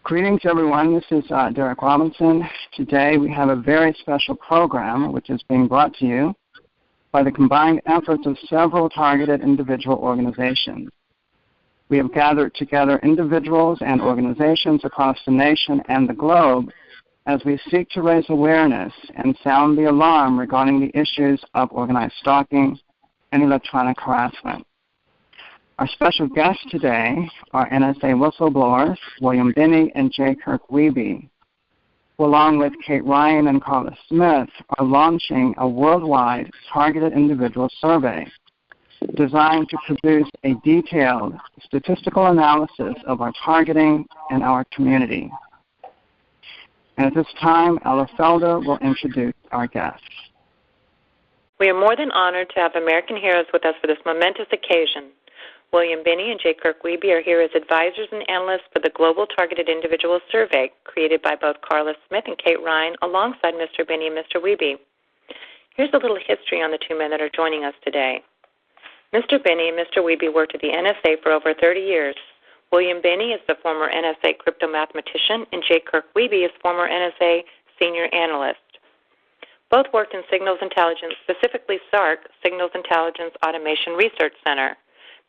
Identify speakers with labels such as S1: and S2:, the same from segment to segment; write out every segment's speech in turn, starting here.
S1: Greetings, everyone. This is Derek Robinson. Today we have a very special program which is being brought to you by the combined efforts of several targeted individual organizations. We have gathered together individuals and organizations across the nation and the globe as we seek to raise awareness and sound the alarm regarding the issues of organized stalking and electronic harassment. Our special guests today are NSA Whistleblowers, William Binney and Kirk Wiebe, who along with Cait and Karla Smith are launching a worldwide targeted individual survey designed to produce a detailed statistical analysis of our targeting and our community. And at this time, Ella Felder will introduce our guests.
S2: We are more than honored to have American heroes with us for this momentous occasion. William Binney and Kirk Wiebe are here as advisors and analysts for the Global Targeted Individual Survey, created by both Karla Smith and Cait alongside Mr. Binney and Mr. Wiebe. Here's a little history on the two men that are joining us today. Mr. Binney and Mr. Wiebe worked at the NSA for over 30 years. William Binney is the former NSA crypto mathematician, and Kirk Wiebe is former NSA senior analyst. Both worked in signals intelligence, specifically SARC, Signals Intelligence Automation Research Center.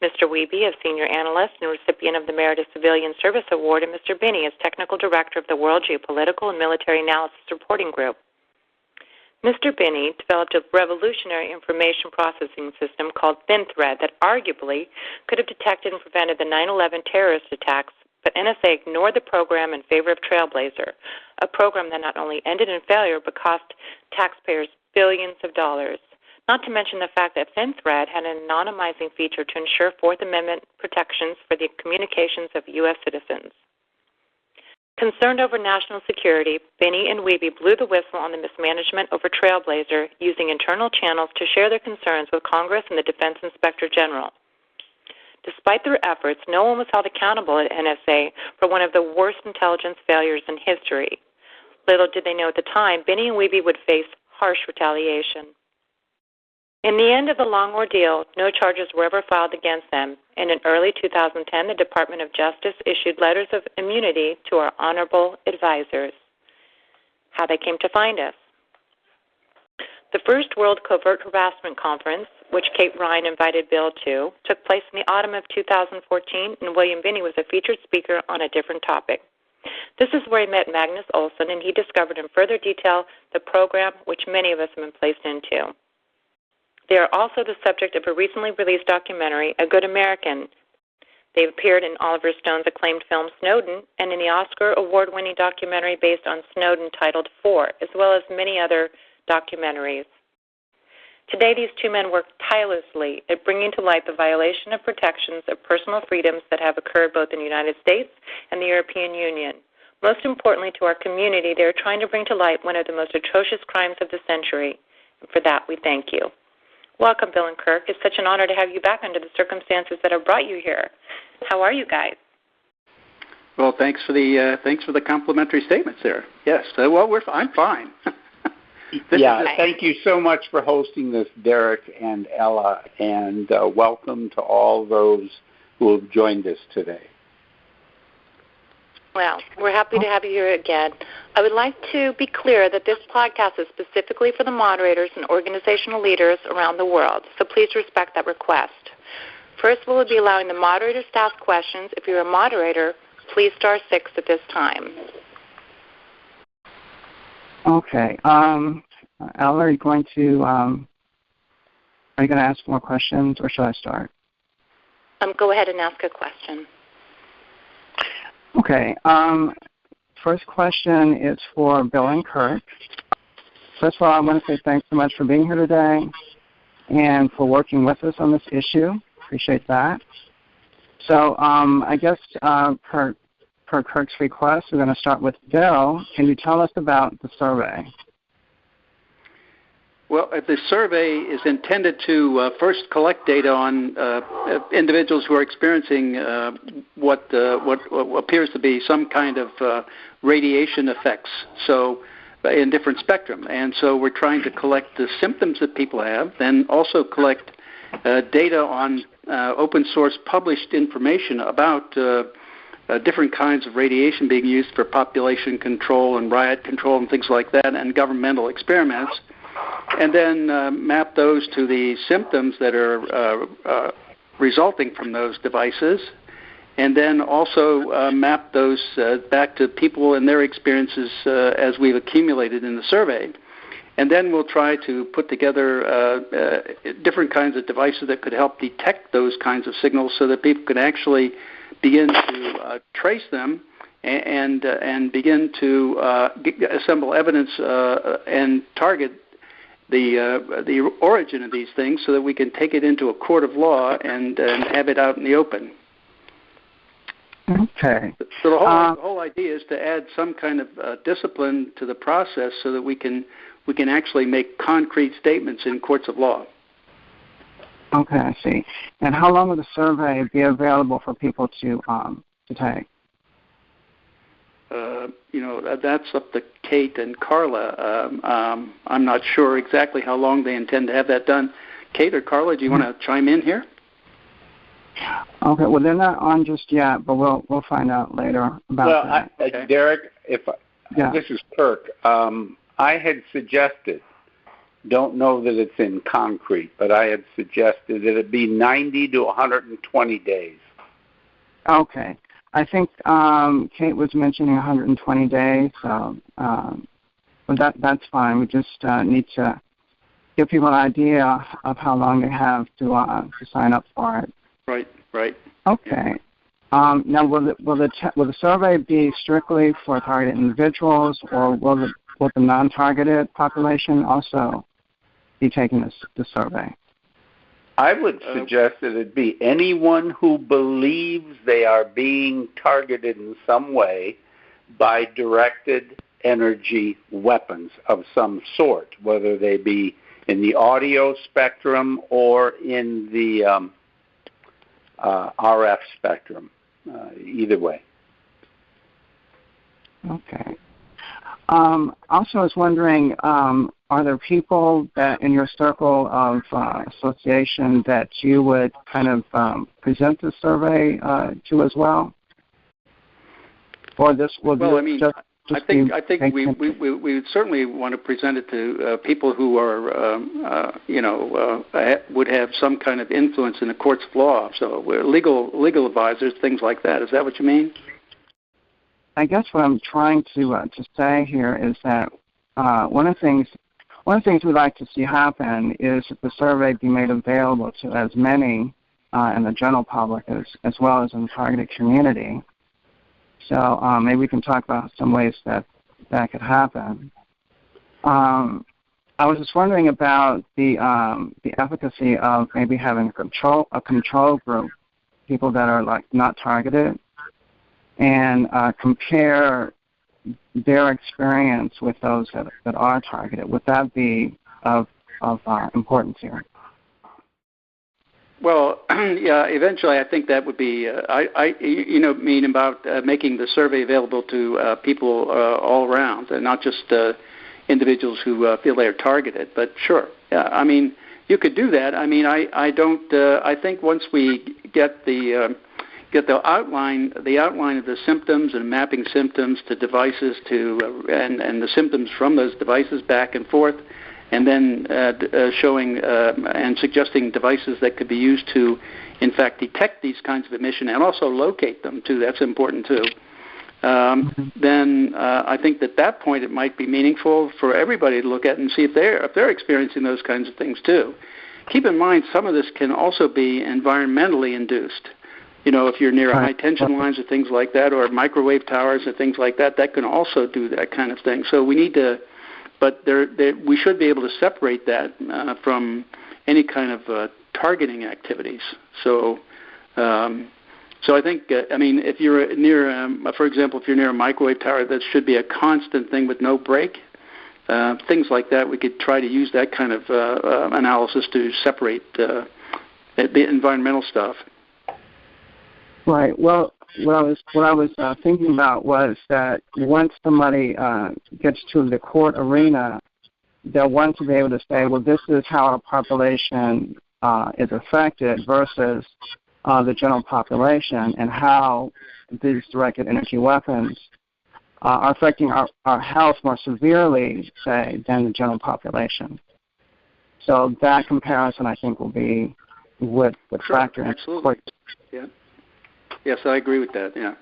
S2: Mr. Wiebe is Senior Analyst and recipient of the Meritorious Civilian Service Award, and Mr. Binney is Technical Director of the World Geopolitical and Military Analysis Reporting Group. Mr. Binney developed a revolutionary information processing system called ThinThread that arguably could have detected and prevented the 9/11 terrorist attacks, but NSA ignored the program in favor of Trailblazer, a program that not only ended in failure but cost taxpayers billions of dollars. Not to mention the fact that ThinThread had an anonymizing feature to ensure Fourth Amendment protections for the communications of U.S. citizens. Concerned over national security, Binney and Wiebe blew the whistle on the mismanagement over Trailblazer, using internal channels to share their concerns with Congress and the Defense Inspector General. Despite their efforts, no one was held accountable at NSA for one of the worst intelligence failures in history. Little did they know at the time, Binney and Wiebe would face harsh retaliation. In the end of the long ordeal, no charges were ever filed against them, and in early 2010, the Department of Justice issued letters of immunity to our honorable advisors. How they came to find us. The first World Covert Harassment Conference, which Cait invited Bill to, took place in the autumn of 2014, and William Binney was a featured speaker on a different topic. This is where he met Magnus Olson, and he discovered in further detail the program which many of us have been placed into. They are also the subject of a recently released documentary, A Good American. They appeared in Oliver Stone's acclaimed film Snowden and in the Oscar award-winning documentary based on Snowden titled 4, as well as many other documentaries. Today, these two men work tirelessly at bringing to light the violation of protections of personal freedoms that have occurred both in the United States and the European Union. Most importantly to our community, they are trying to bring to light one of the most atrocious crimes of the century. And for that, we thank you. Welcome, Bill and Kirk. It's such an honor to have you back under the circumstances that have brought you here. How are you guys?
S3: Well, thanks for the complimentary statements there. Yes. I'm fine.
S4: Thank you so much for hosting this, Derek and Ella, and welcome to all those who have joined us today.
S2: Well, we're happy to have you here again. I would like to be clear that this podcast is specifically for the moderators and organizational leaders around the world, so please respect that request. First, we'll be allowing the moderators to ask questions. If you're a moderator, please star 6 at this time.
S1: Okay. Ella, are you going to ask more questions, or should I start?
S2: Go ahead and ask a question.
S1: Okay. First question is for Bill and Kirk. First of all, I want to say thanks so much for being here today and for working with us on this issue. Appreciate that. So I guess per Kirk's request, we're going to start with Bill. Can you tell us about the survey?
S3: Well, the survey is intended to first collect data on individuals who are experiencing what appears to be some kind of radiation effects, so in different spectrum. And so we're trying to collect the symptoms that people have, then also collect data on open source published information about different kinds of radiation being used for population control and riot control and things like that, and governmental experiments, and then map those to the symptoms that are resulting from those devices, and then also map those back to people and their experiences as we've accumulated in the survey. And then we'll try to put together different kinds of devices that could help detect those kinds of signals so that people can actually begin to trace them and begin to assemble evidence and target the origin of these things so that we can take it into a court of law and have it out in the open.
S1: Okay.
S3: So the whole idea is to add some kind of discipline to the process so that we can actually make concrete statements in courts of law.
S1: Okay, I see. And how long will the survey be available for people to take?
S3: That's up to Cait and Karla. I'm not sure exactly how long they intend to have that done. Cait or Karla, do you want to chime in here?
S1: Okay, well, they're not on just yet, but we'll find out later about that.
S4: Okay. Derek, this is Kirk. I had suggested, don't know that it's in concrete, but I had suggested that it be 90 to 120 days.
S1: Okay. I think Cait was mentioning 120 days, so that's fine. We just need to give people an idea of how long they have to sign up for it.
S3: Right.
S1: Okay. Now, will the survey be strictly for targeted individuals, or will the non-targeted population also be taking the survey?
S4: I would suggest that it be anyone who believes they are being targeted in some way by directed energy weapons of some sort, whether they be in the audio spectrum or in the RF spectrum, either way.
S1: Okay. Also, I was wondering, are there people that in your circle of association that you would kind of present the survey to as well? Or I
S3: think we would certainly want to present it to people who are, would have some kind of influence in the courts of law. So we're legal advisors, things like that. Is that what you mean?
S1: I guess what I'm trying to say here is that one of the things we'd like to see happen is that the survey be made available to as many in the general public as well as in the targeted community. So maybe we can talk about some ways that could happen. I was just wondering about the efficacy of maybe having a control group, people that are like not targeted, and compare their experience with those that are targeted. Would that be of importance here?
S3: Well, yeah. Eventually, I think that would be. Mean about making the survey available to people all around, and not just individuals who feel they are targeted. But sure, yeah. I mean, you could do that. I mean, I don't. I think once we get the outline of the symptoms and mapping symptoms to devices and the symptoms from those devices back and forth, and then showing and suggesting devices that could be used to, in fact, detect these kinds of emission and also locate them too. That's important too. Then I think at that point it might be meaningful for everybody to look at and see if they're experiencing those kinds of things too. Keep in mind, some of this can also be environmentally induced. If you're near high tension lines or things like that, or microwave towers or things like that, that can also do that kind of thing. So we need to, but we should be able to separate that from any kind of targeting activities. So I think, if you're near, for example, if you're near a microwave tower, that should be a constant thing with no break. Things like that, we could try to use that kind of analysis to separate the environmental stuff.
S1: Right. Well, what I was thinking about was that once somebody gets to the court arena, they'll want to be able to say, well, this is how our population is affected versus the general population, and how these directed energy weapons are affecting our health more severely, say, than the general population. So that comparison, I think, would factor in.
S3: Absolutely. Yeah. Yes, I agree with that. Yeah.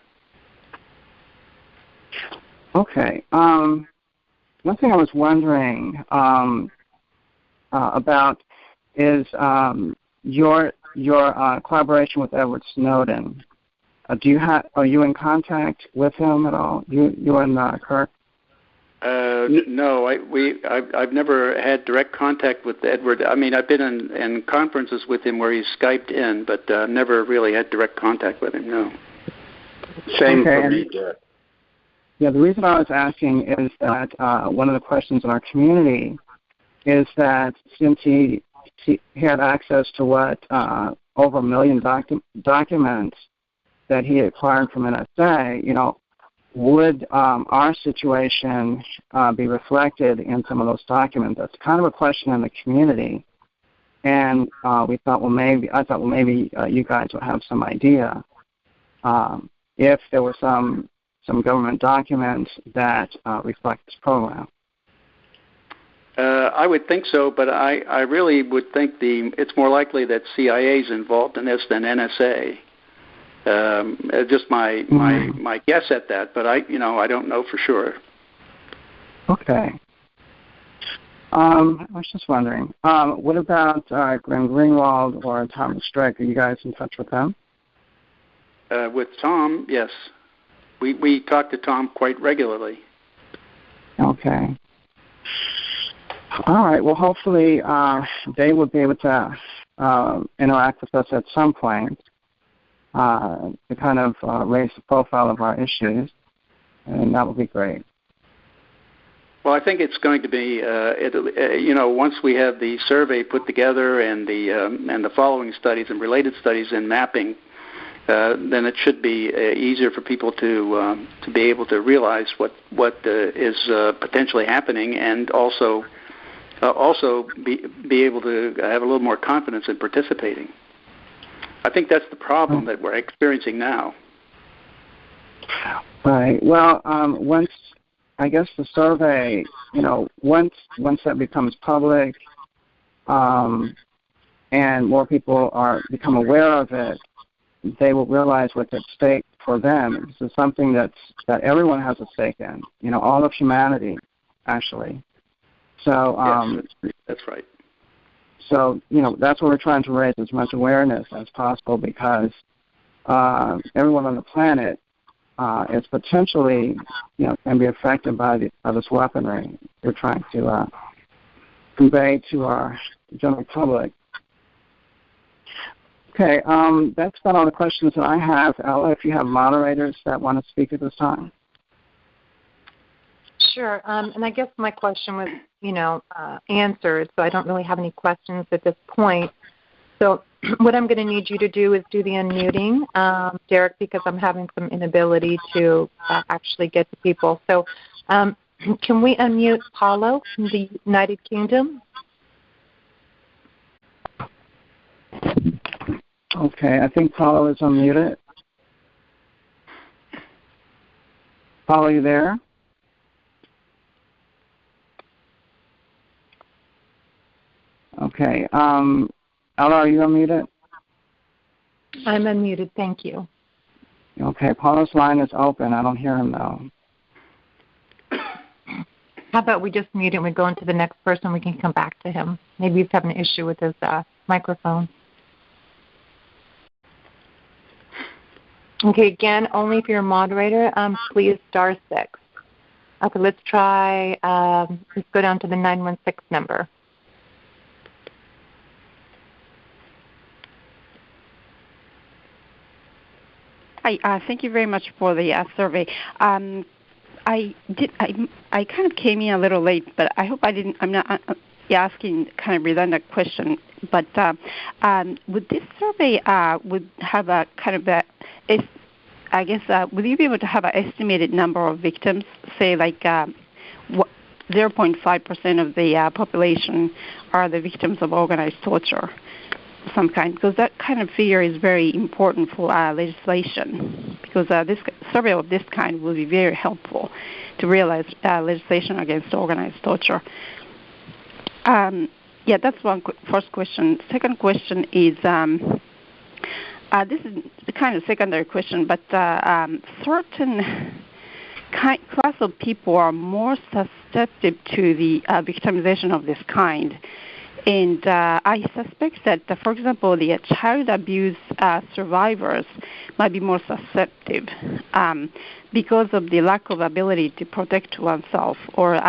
S3: Okay.
S1: One thing I was wondering about is your collaboration with Edward Snowden. Are you in contact with him at all? You and Kirk?
S3: No, I've never had direct contact with Edward. I mean, I've been in conferences with him where he's Skyped in, but never really had direct contact with him. No.
S4: Same for me, Derek.
S1: Yeah, the reason I was asking is that one of the questions in our community is that since he had access to over 1 million documents that he acquired from NSA, would our situation be reflected in some of those documents? That's kind of a question in the community, and I thought, maybe you guys would have some idea if there were some government documents that reflect this program.
S3: I would think so, but I really would think it's more likely that CIA is involved in this than NSA. Just my guess at that, but I don't know for sure.
S1: Okay. I was just wondering, what about Glenn Greenwald or Thomas Drake? Are you guys in touch with them?
S3: With Tom, yes. We talk to Tom quite regularly.
S1: Okay. All right. Well, hopefully they will be able to interact with us at some point to kind of raise the profile of our issues, and that would be great.
S3: Well, I think it's going to be, once we have the survey put together and the following studies and related studies and mapping, then it should be easier for people to be able to realize what is potentially happening, and also be able to have a little more confidence in participating. I think that's the problem that we're experiencing now.
S1: Right. Well, once the survey, once that becomes public, and more people become aware of it, they will realize what's at stake for them. This is something that everyone has a stake in. All of humanity, actually. So
S3: yes, that's right.
S1: So that's what we're trying to raise as much awareness as possible, because everyone on the planet is potentially, can be affected by this weaponry we're trying to convey to our general public. Okay, that's about all the questions that I have. Ella, if you have moderators that want to speak at this time.
S2: Sure, and I guess my question was, answered, so I don't really have any questions at this point. So what I'm going to need you to do is do the unmuting, Derek, because I'm having some inability to actually get to people. So can we unmute Paulo from the United Kingdom?
S1: Okay, I think Paulo is unmuted. Paulo, are you there? Okay. Ella, are you unmuted?
S2: I'm unmuted, thank you.
S1: Okay, Paulo's line is open. I don't hear him, though.
S2: How about we just mute him and go into the next person, we can come back to him. Maybe he's having an issue with his microphone. Okay, again, only if you're a moderator, please *6. Okay, let's try, let's go down to the 916 number.
S5: Hi, thank you very much for the survey. I kind of came in a little late, but I hope I'm not asking kind of redundant question. But would this survey would have a kind of would you be able to have an estimated number of victims, say like 0.5% of the population are the victims of organized torture? some kind, because that kind of figure is very important for legislation, because this survey of this kind will be very helpful to realize legislation against organized torture. Yeah, that's one first question. Second question is, this is kind of secondary question, but certain class of people are more susceptible to the victimization of this kind. And I suspect that, for example, the child abuse survivors might be more susceptible because of the lack of ability to protect oneself or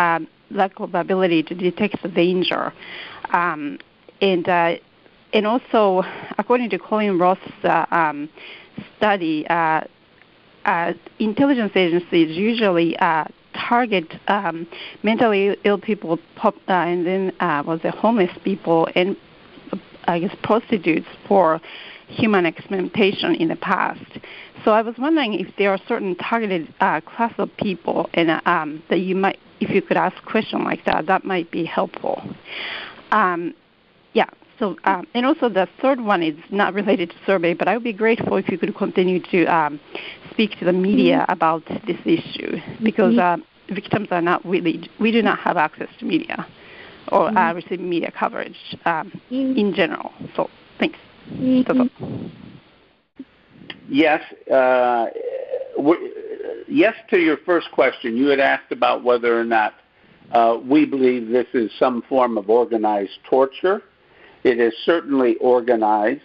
S5: lack of ability to detect the danger. And also, according to Colin Roth's study, intelligence agencies usually target mentally ill people and then homeless people and I guess prostitutes for human exploitation in the past. So I was wondering if there are certain targeted class of people and that you might, if you could ask a question like that, that might be helpful. Yeah. So and also the third one is not related to survey, but I would be grateful if you could continue to speak to the media about this issue, because victims are not really, we do not have access to media or receive media coverage in general. So thanks.
S4: Yes. Yes to your first question. You had asked about whether or not we believe this is some form of organized torture. It is certainly organized.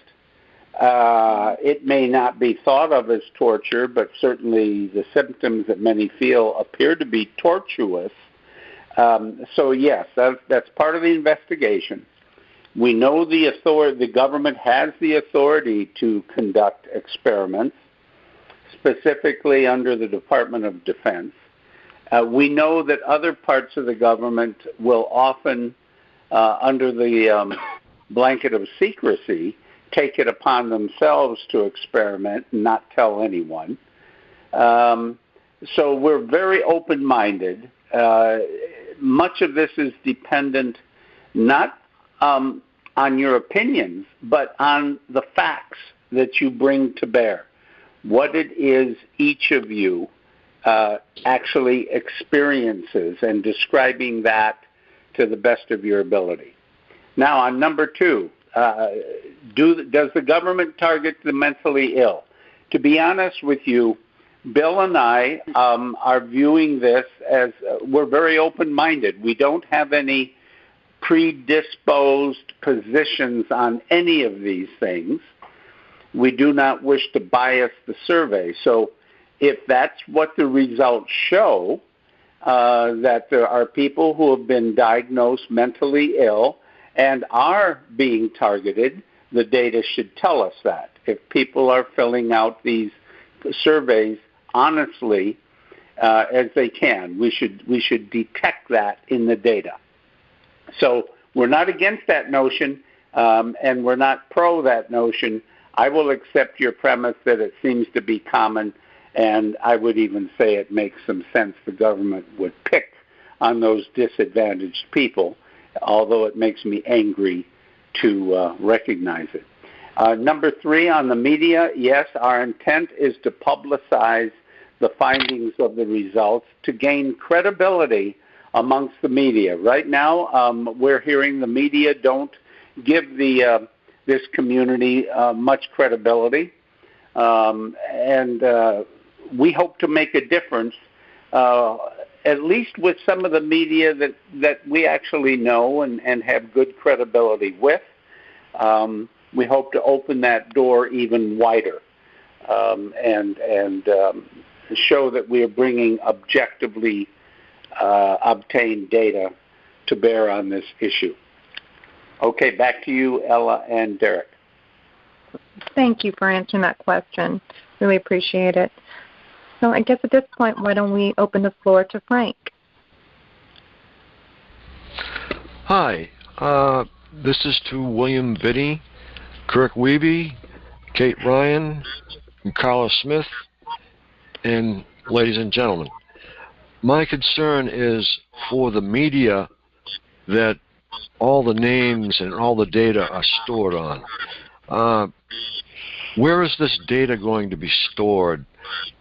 S4: It may not be thought of as torture, but certainly the symptoms that many feel appear to be tortuous. So yes, that's part of the investigation. We know the government has the authority to conduct experiments, specifically under the Department of Defense. We know that other parts of the government will often, under the blanket of secrecy, take it upon themselves to experiment and not tell anyone. So we're very open-minded. Much of this is dependent not on your opinions, but on the facts that you bring to bear. What it is each of you actually experiences and describing that to the best of your ability. Now, on number two, does the government target the mentally ill? To be honest with you, Bill and I are viewing this as we're very open-minded. We don't have any predisposed positions on any of these things. We do not wish to bias the survey. So if that's what the results show, that there are people who have been diagnosed mentally ill and are being targeted, the data should tell us that. If people are filling out these surveys honestly as they can, we should detect that in the data. So we're not against that notion, and we're not pro that notion. I will accept your premise that it seems to be common, and I would even say it makes some sense the government would pick on those disadvantaged people, although it makes me angry to recognize it. Number three, on the media, yes, our intent is to publicize the findings of the results to gain credibility amongst the media. Right now, we're hearing the media don't give this community much credibility, and we hope to make a difference, at least with some of the media that we actually know and have good credibility with. We hope to open that door even wider and show that we are bringing objectively obtained data to bear on this issue. Okay, back to you, Ella and Derek.
S6: Thank you for answering that question. Really appreciate it. So I guess at this point, why don't we open the floor to Frank?
S7: Hi, this is to William Binney, Kirk Wiebe, Cait Ryan, and Karla Smith, and ladies and gentlemen. My concern is for the media that all the names and all the data are stored on. where is this data going to be stored?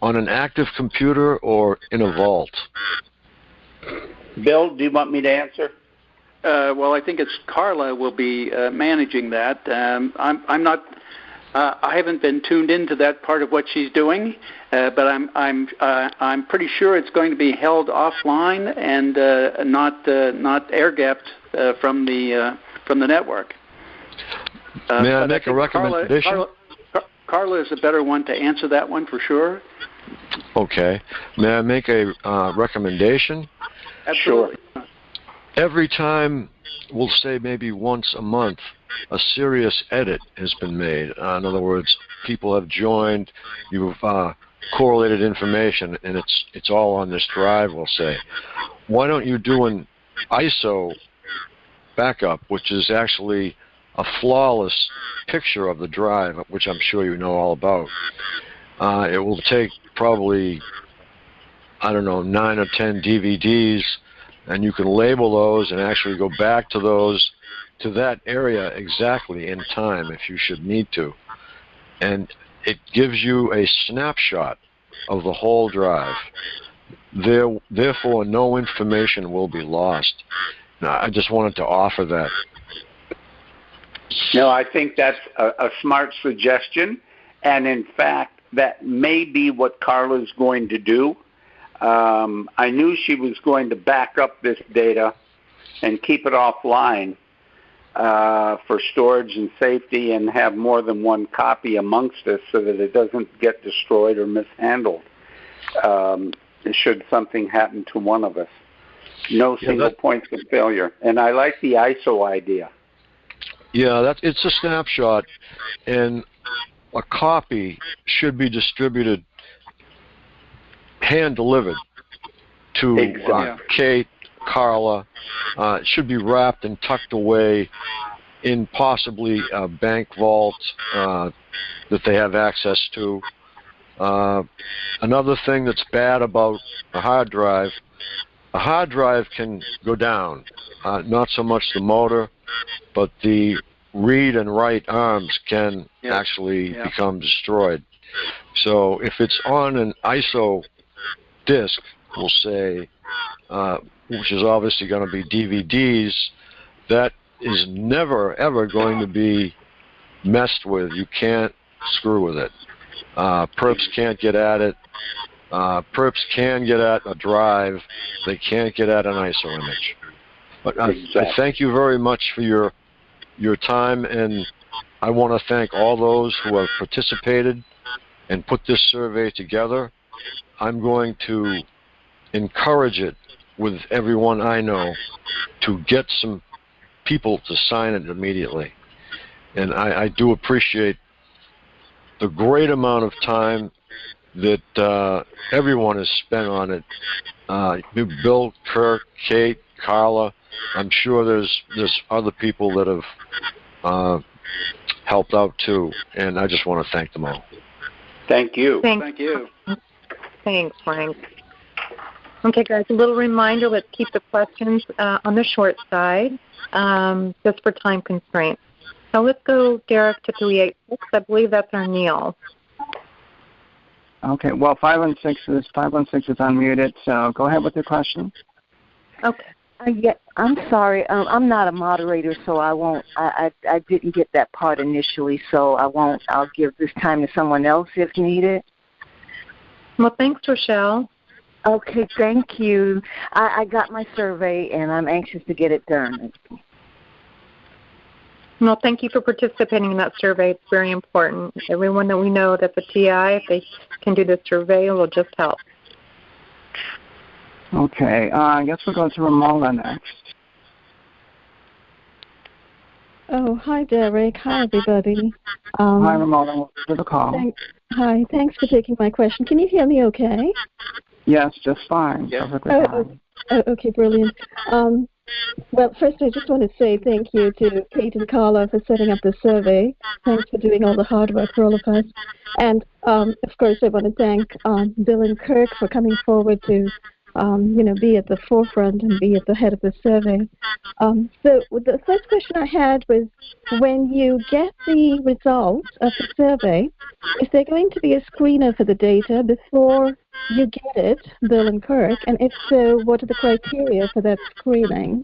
S7: On an active computer or in a vault?
S4: Bill, do you want me to answer?
S3: Well, I think it's Karla will be managing that. I'm not. I haven't been tuned into that part of what she's doing, but I'm pretty sure it's going to be held offline and not air gapped from the network.
S7: May I make a recommendation?
S3: Karla is a better one to answer that one for sure.
S7: Okay. May I make a recommendation?
S3: Absolutely.
S7: Sure. Every time, we'll say maybe once a month, a serious edit has been made. In other words, people have joined, you've correlated information, and it's all on this drive, we'll say. Why don't you do an ISO backup, which is actually a flawless picture of the drive, which I'm sure you know all about. It will take probably, 9 or 10 DVDs, and you can label those and actually go back to that area exactly in time if you should need to. And it gives you a snapshot of the whole drive. Therefore, no information will be lost. Now, I just wanted to offer that.
S4: No, I think that's a smart suggestion, and in fact, that may be what Karla's going to do. I knew she was going to back up this data and keep it offline for storage and safety and have more than one copy amongst us so that it doesn't get destroyed or mishandled should something happen to one of us. No single points of failure. And I like the ISO idea.
S7: Yeah, it's a snapshot, and a copy should be distributed, hand-delivered to Cait, Karla. It should be wrapped and tucked away in possibly a bank vault that they have access to. Another thing that's bad about a hard drive can go down, not so much the motor, but the read and write arms can actually become destroyed. So if it's on an ISO disk, we'll say, which is obviously going to be DVDs, that is never, ever going to be messed with. You can't screw with it. Perps can't get at it. Perps can get at a drive. They can't get at an ISO image. But I thank you very much for your time, and I want to thank all those who have participated and put this survey together. I'm going to encourage it with everyone I know to get some people to sign it immediately. And I do appreciate the great amount of time that everyone has spent on it. Bill, Kirk, Cait, Karla. I'm sure there's other people that have helped out too, and I just want to thank them all.
S4: Thank you.
S3: Thank you.
S6: Thanks, Frank. Okay, guys, a little reminder, let's keep the questions on the short side, just for time constraints. So let's go, Derek, to 386. I believe that's our Neil.
S1: Okay, well, 516 is unmuted, so go ahead with your question.
S6: Okay.
S8: I'm sorry. I'm not a moderator, so I won't. I didn't get that part initially, so I won't. I'll give this time to someone else if needed.
S6: Well, thanks, Rochelle.
S8: Okay, thank you. I got my survey, and I'm anxious to get it done.
S6: Well, thank you for participating in that survey. It's very important. Everyone that we know that's a TI, if they can do the survey, it will just help.
S1: Okay, I guess we'll go to Ramona next.
S9: Oh, hi, Derek. Hi, everybody.
S1: Hi, Ramona. Welcome to the call.
S9: Hi, thanks for taking my question. Can you hear me okay?
S1: Yes, just fine.
S3: Yeah.
S1: Perfectly fine.
S9: Okay, brilliant. Well, first I just want to say thank you to Cait and Karla for setting up the survey. Thanks for doing all the hard work for all of us. And, of course, I want to thank Bill and Kirk for coming forward to be at the forefront and be at the head of the survey. So the first question I had was, when you get the results of the survey, is there going to be a screener for the data before you get it, Bill and Kirk? And if so, what are the criteria for that screening,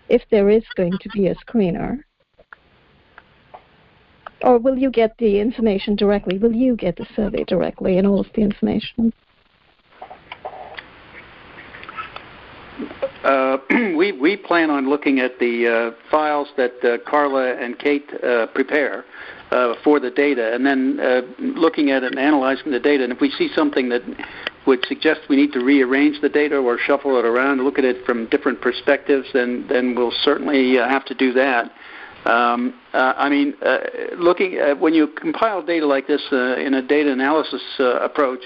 S9: if there is going to be a screener? Or will you get the information directly? Will you get the survey directly and all of the information?
S3: We plan on looking at the files that Karla and Cait prepare for the data, and then looking at it and analyzing the data. And if we see something that would suggest we need to rearrange the data or shuffle it around, look at it from different perspectives, then we'll certainly have to do that. Looking at, when you compile data like this in a data analysis approach,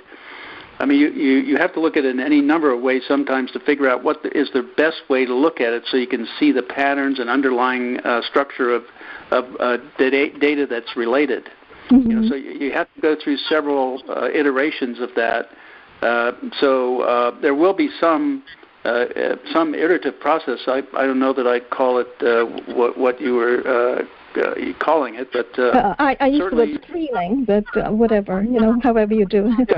S3: you have to look at it in any number of ways sometimes to figure out what is the best way to look at it, so you can see the patterns and underlying structure of data that's related.
S9: Mm-hmm.
S3: So you have to go through several iterations of that. So there will be some iterative process. I don't know that I'd call it what you were calling it, but
S9: I use the word screening, but whatever, however you do it.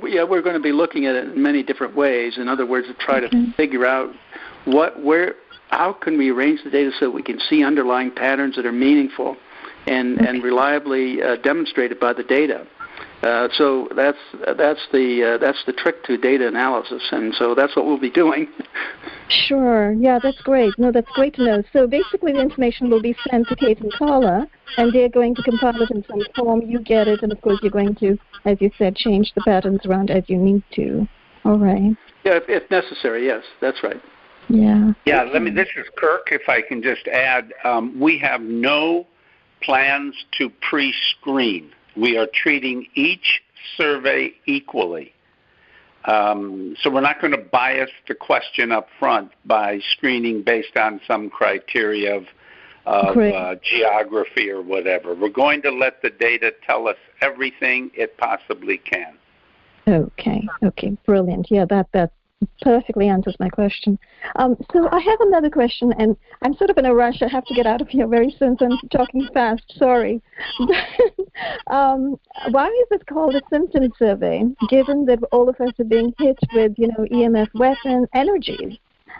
S3: Yeah, we're going to be looking at it in many different ways. In other words, to try to figure out how can we arrange the data so we can see underlying patterns that are meaningful and reliably demonstrated by the data. So that's the trick to data analysis, and so that's what we'll be doing.
S9: Sure. Yeah, that's great. No, that's great to know. So basically the information will be sent to Cait and Karla, and they're going to compile it in some form. You get it, and of course you're going to, as you said, change the patterns around as you need to. All right.
S3: Yeah, if necessary, yes, that's right.
S9: Yeah.
S4: Yeah, this is Kirk, if I can just add, we have no plans to pre-screen. We are treating each survey equally. So we're not going to bias the question up front by screening based on some criteria of geography or whatever. We're going to let the data tell us everything it possibly can.
S9: Okay, brilliant. Yeah, that perfectly answers my question. So I have another question, and I'm sort of in a rush. I have to get out of here very soon, so I'm talking fast. Sorry. Why is it called a symptom survey, given that all of us are being hit with, EMF weapon energies,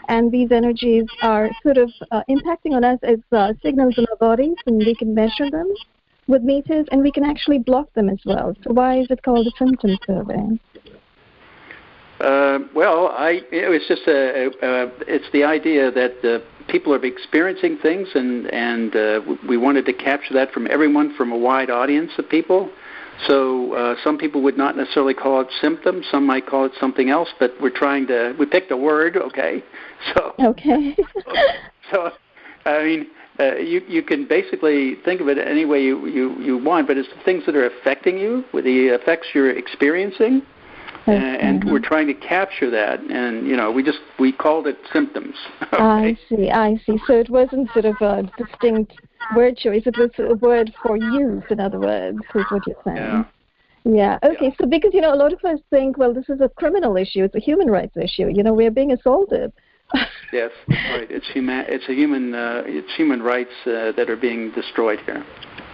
S9: and these energies are sort of impacting on us as signals in our bodies, and we can measure them with meters, and we can actually block them as well. So why is it called a symptom survey?
S3: It's the idea that people are experiencing things, and we wanted to capture that from everyone, from a wide audience of people. So some people would not necessarily call it symptoms. Some might call it something else, but we picked a word, okay?
S9: Okay.
S3: You can basically think of it any way you want, but it's the things that are affecting you, with the effects you're experiencing. And we're trying to capture that, and we called it symptoms. Okay?
S9: I see. So it wasn't sort of a distinct word choice; it was a word for use. In other words, is what you're saying. Yeah. Okay. So because a lot of us think, well, this is a criminal issue; it's a human rights issue. We're being assaulted.
S3: Yes, that's right. It's human rights that are being destroyed here.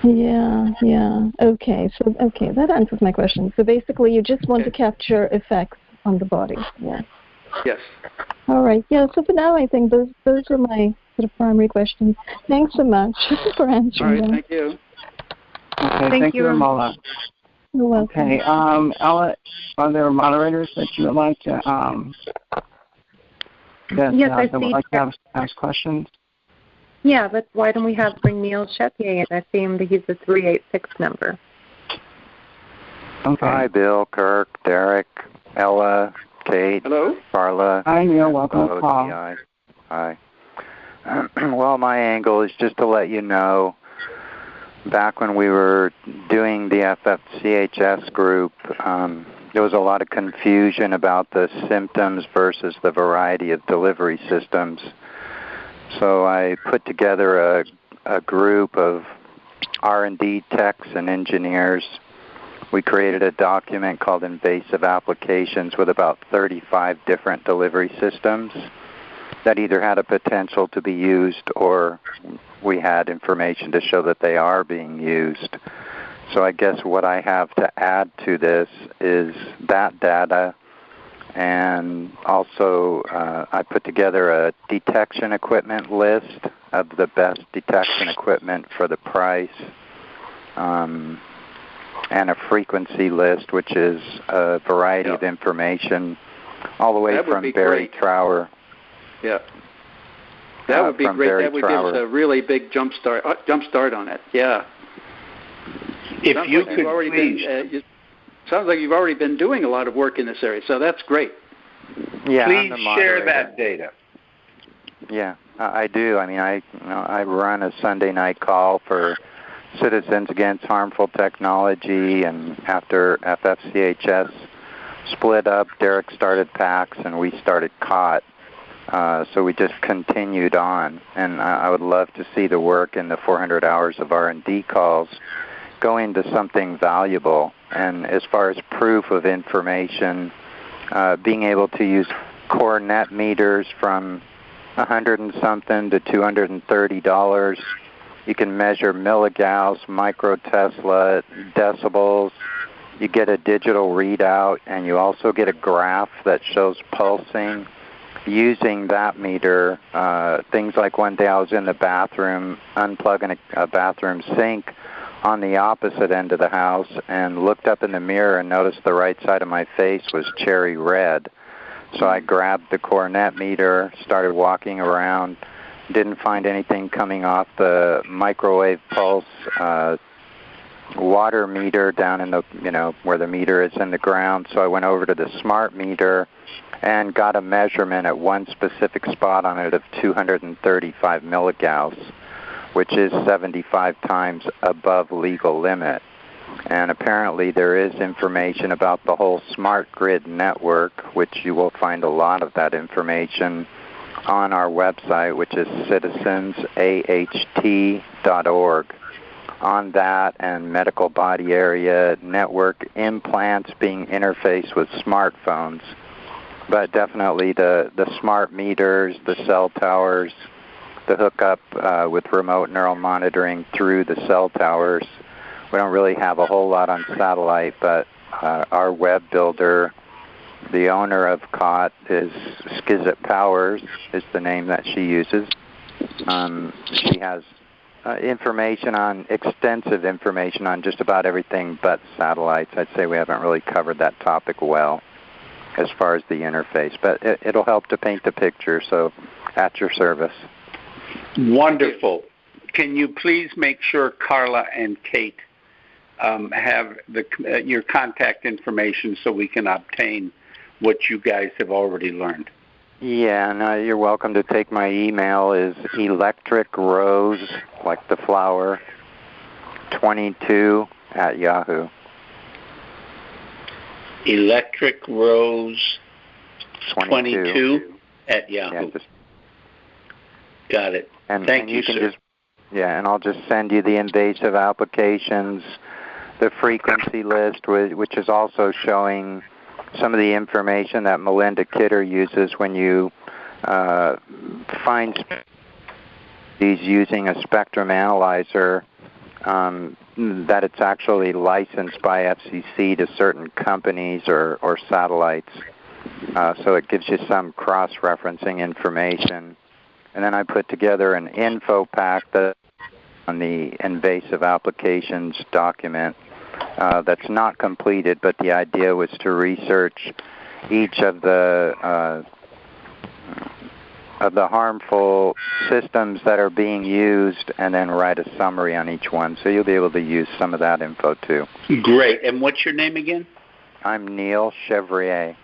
S9: Yeah. Okay, that answers my question. So basically, you just want to capture effects on the body. Yeah.
S3: Yes.
S9: All right. Yeah. So for now, I think those are my sort of primary questions. Thanks so much for answering them.
S3: All right. Thank you.
S1: Okay. Thank you, Amola.
S9: You're welcome.
S1: Okay. Ella, are there moderators that you would like to
S6: Yes,
S1: would like to ask questions?
S6: Yeah, but why don't we bring Neil Chetier in? I see him to use the 386 number.
S1: Okay.
S10: Hi, Bill, Kirk, Derek, Ella, Cait,
S3: hello,
S10: Karla.
S1: Hi, Neil. Welcome.
S10: Hello, hi. Well, my angle is just to let you know, back when we were doing the FFCHS group, there was a lot of confusion about the symptoms versus the variety of delivery systems. So I put together a group of R&D techs and engineers We created a document called Invasive Applications with about 35 different delivery systems that either had a potential to be used or we had information to show that they are being used. So I guess what I have to add to this is that data, and also I put together a detection equipment list of the best detection equipment for the price, and a frequency list, which is a variety of information all the way from Barry Trower.
S3: Yeah. That would be great. Barry that would Trower. Give us a really big jump start on it. Yeah.
S4: If sounds you like could please.
S3: Sounds like you've already been doing a lot of work in this area, so that's great.
S10: Yeah,
S4: please share that data.
S10: Yeah, I do. I mean, I run a Sunday night call for Citizens Against Harmful Technology, and after FFCHS split up, Derek started PAX and we started Cait. So we just continued on, and I would love to see the work in the 400 hours of R&D calls go into something valuable. And as far as proof of information, being able to use core net meters from $100 and something to $230. You can measure milligauss, microtesla, decibels. You get a digital readout, and you also get a graph that shows pulsing. Using that meter, things like one day I was in the bathroom, unplugging a bathroom sink on the opposite end of the house, and looked up in the mirror and noticed the right side of my face was cherry red. So I grabbed the core net meter, started walking around, didn't find anything coming off the microwave pulse water meter down in the, where the meter is in the ground. So I went over to the smart meter and got a measurement at one specific spot on it of 235 milligauss, which is 75 times above legal limit. And apparently there is information about the whole smart grid network, which you will find a lot of that information on our website, which is citizensAHT.org. On that and medical body area network implants being interfaced with smartphones. But definitely the smart meters, the cell towers, the hookup with remote neural monitoring through the cell towers. We don't really have a whole lot on satellite, but our web builder, the owner of Cait, is Skizit Powers, is the name that she uses. She has extensive information on just about everything but satellites. I'd say we haven't really covered that topic well as far as the interface, but it'll help to paint the picture, so at your service.
S4: Wonderful. Can you please make sure Karla and Cait have your contact information so we can obtain what you guys have already learned?
S10: Yeah, no, you're welcome to take my email. Is electricrose, like the flower, 22 at Yahoo.
S4: Electricrose 22 at Yahoo.
S10: Yeah,
S4: got it. Thank you, sir.
S10: And I'll just send you the invasive applications, the frequency list, which is also showing some of the information that Melinda Kidder uses when you find these using a spectrum analyzer, that it's actually licensed by FCC to certain companies or satellites. So it gives you some cross-referencing information. And then I put together an info pack on the invasive applications document that's not completed, but the idea was to research each of the harmful systems that are being used and then write a summary on each one. So you'll be able to use some of that info too.
S4: Great. And what's your name again?
S10: I'm Neil Chevrier.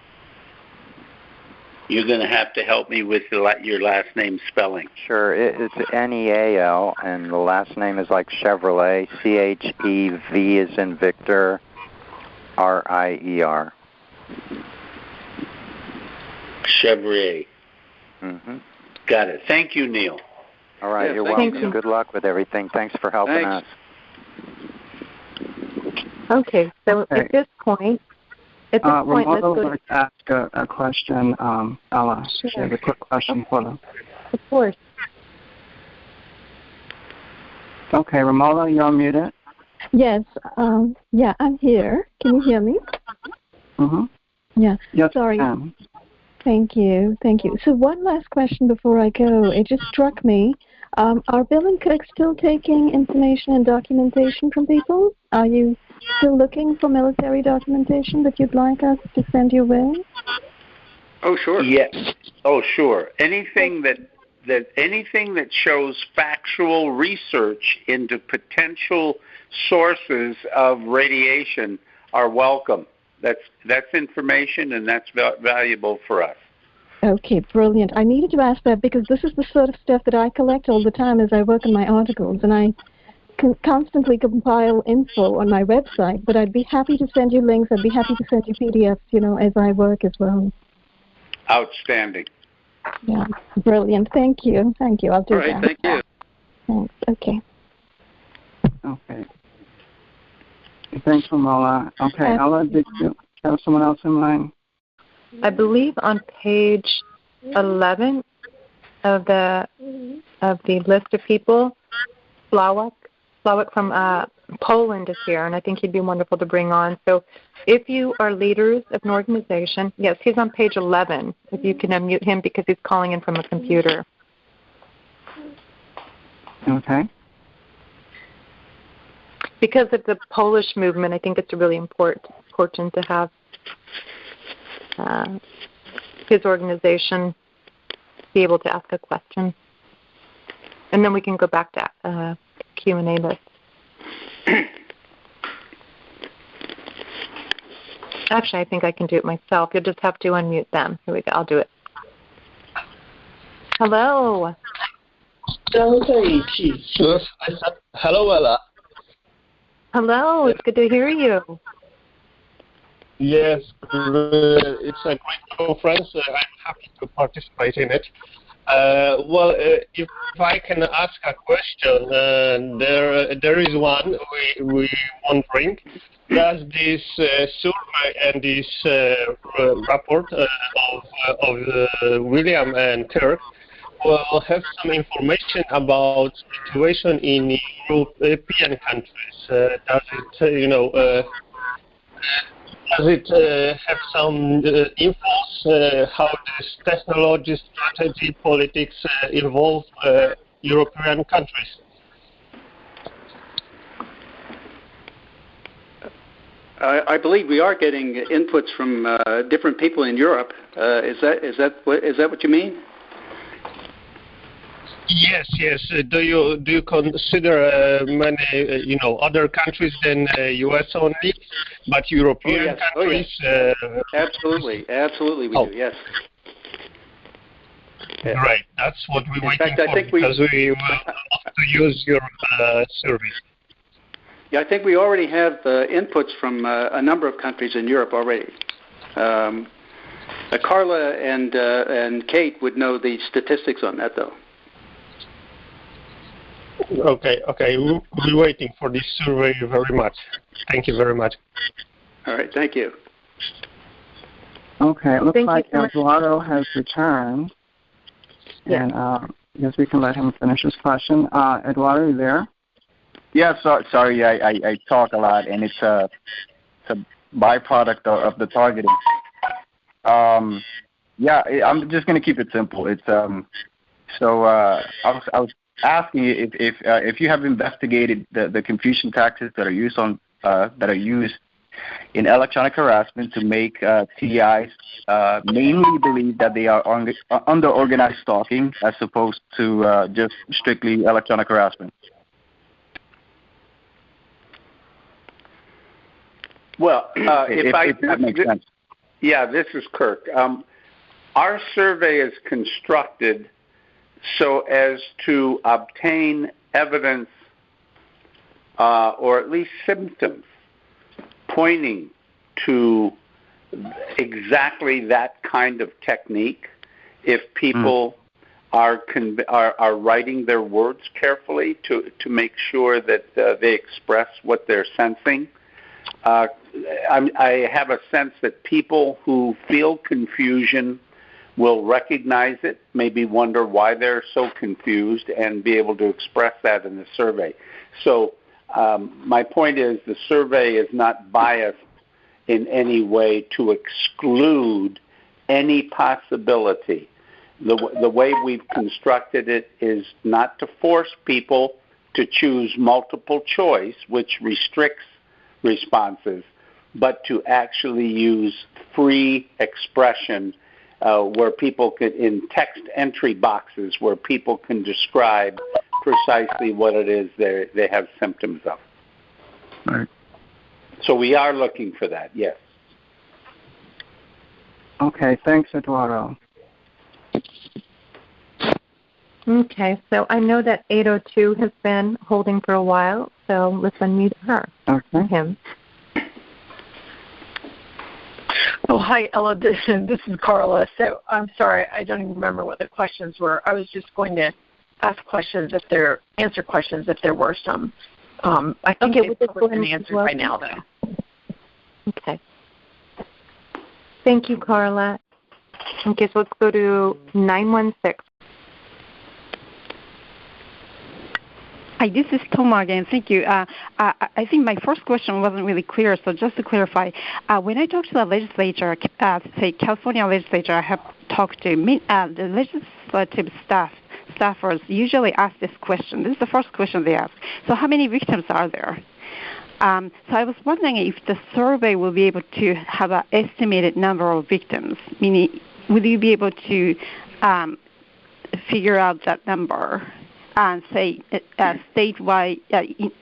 S4: You're going to have to help me with your last name spelling.
S10: Sure. It's Neal, and the last name is like Chevrolet, CHEV as in Victor, RIER.
S4: Chevrier.
S10: Mm-hmm.
S4: Got it. Thank you, Neil.
S10: All right, you're welcome. Good luck with everything. Thanks for helping us.
S6: Okay, so at this point,
S1: Ramona would like to ask a question, Ella.
S6: Sure.
S1: She has a quick question for them.
S6: Of course.
S1: Okay, Ramona, you're unmuted.
S9: Yes, yeah, I'm here. Can you hear me?
S1: Mm-hmm.
S9: Yeah.
S1: Yes,
S9: sorry. Thank you. So one last question before I go. It just struck me. Are Bill and Kirk still taking information and documentation from people? Are you still looking for military documentation that you'd like us to send your way?
S3: Oh, sure.
S4: Yes. Oh, sure. Anything that shows factual research into potential sources of radiation are welcome. That's information, and that's valuable for us.
S9: Okay, brilliant. I needed to ask that because this is the sort of stuff that I collect all the time as I work on my articles, and I constantly compile info on my website, but I'd be happy to send you links. I'd be happy to send you PDFs, as I work as well.
S4: Outstanding.
S9: Yeah, brilliant. Thank you. I'll do that.
S3: All right, thank you.
S9: Thanks. Okay.
S1: Thanks, Ramona. Okay, Ella, did you have someone else in mind?
S6: I believe on page 11 of the list of people, Flawek from Poland is here, and I think he'd be wonderful to bring on. So if you are leaders of an organization, yes, he's on page 11, if you can unmute him because he's calling in from a computer.
S1: Okay.
S6: Because of the Polish movement, I think it's really important to have his organization be able to ask a question. And then we can go back to Q&A list. Actually, I think I can do it myself. You'll just have to unmute them. Here we go. I'll do it. Hello.
S11: Hello, Ella.
S6: Hello. It's good to hear you.
S11: Yes, it's a great conference. I'm happy to participate in it. If I can ask a question, there is one we wondering. Does this survey and this report of William and Kirk will have some information about situation in European countries? Does it have some info how this technology, strategy, politics involve European countries?
S3: I believe we are getting inputs from different people in Europe. Is that what you mean?
S11: Yes. Do you consider many other countries than U.S. only, but European countries?
S3: Oh, yes. Absolutely, we do. Yes.
S11: Great. That's what we're waiting
S3: for.
S11: Because we will have to use your survey.
S3: Yeah, I think we already have inputs from a number of countries in Europe already. Karla and Cait would know the statistics on that, though.
S11: Okay. We'll be waiting for this survey very much. Thank you very much.
S3: All right, thank you.
S1: Okay, it looks like Eduardo has returned. Yeah. And I guess we can let him finish his question. Eduardo, are you there?
S12: Yeah, sorry, I talk a lot, and it's a byproduct of the targeting. I'm just going to keep it simple. It's I was asking you if you have investigated the confusion tactics that are used in electronic harassment to make TIs mainly believe that they are under organized stalking as opposed to just strictly electronic harassment.
S4: Well,
S12: if that makes sense.
S4: Yeah, this is Kirk. Our survey is constructed so as to obtain evidence or at least symptoms pointing to exactly that kind of technique. If people are writing their words carefully to make sure that they express what they're sensing. I have a sense that people who feel confusion will recognize it, maybe wonder why they're so confused, and be able to express that in the survey. So my point is the survey is not biased in any way to exclude any possibility. The way we've constructed it is not to force people to choose multiple choice, which restricts responses, but to actually use free expression where people can, in text entry boxes, where people can describe precisely what it is they have symptoms of.
S1: Right.
S4: So we are looking for that, yes.
S1: Okay, thanks, Eduardo.
S6: Okay, so I know that 802 has been holding for a while, so let's unmute her.
S1: Okay.
S6: Him.
S13: Oh, hi, Ella. This is Karla. So I'm sorry, I don't even remember what the questions were. I was just going to answer questions if there were some. I think they've probably been answered by now, though.
S6: Okay. Thank you, Karla. Okay, so let's go to 916.
S5: Hi, this is Toma again. Thank you. I think my first question wasn't really clear, so just to clarify, when I talk to the legislature, say California legislature, I have talked to the legislative staffers usually ask this question. This is the first question they ask. So how many victims are there? So I was wondering if the survey will be able to have an estimated number of victims, meaning will you be able to figure out that number? Say statewide,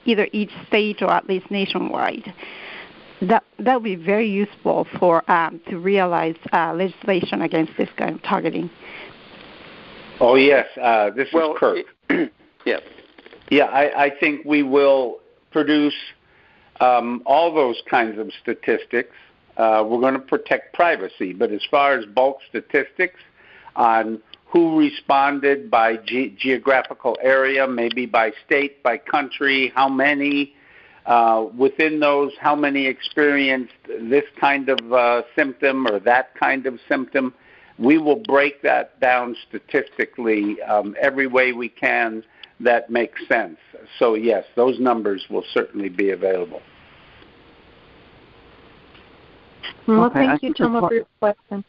S5: either each state or at least nationwide. That would be very useful for to realize legislation against this kind of targeting.
S4: Oh yes, this is Kirk.
S3: Yeah.
S4: Yeah, I think we will produce all those kinds of statistics. We're going to protect privacy, but as far as bulk statistics on who responded by geographical area, maybe by state, by country, how many, within those, how many experienced this kind of symptom or that kind of symptom. We will break that down statistically every way we can that makes sense. So, yes, those numbers will certainly be available.
S6: Well, thank you, Toma, for your question.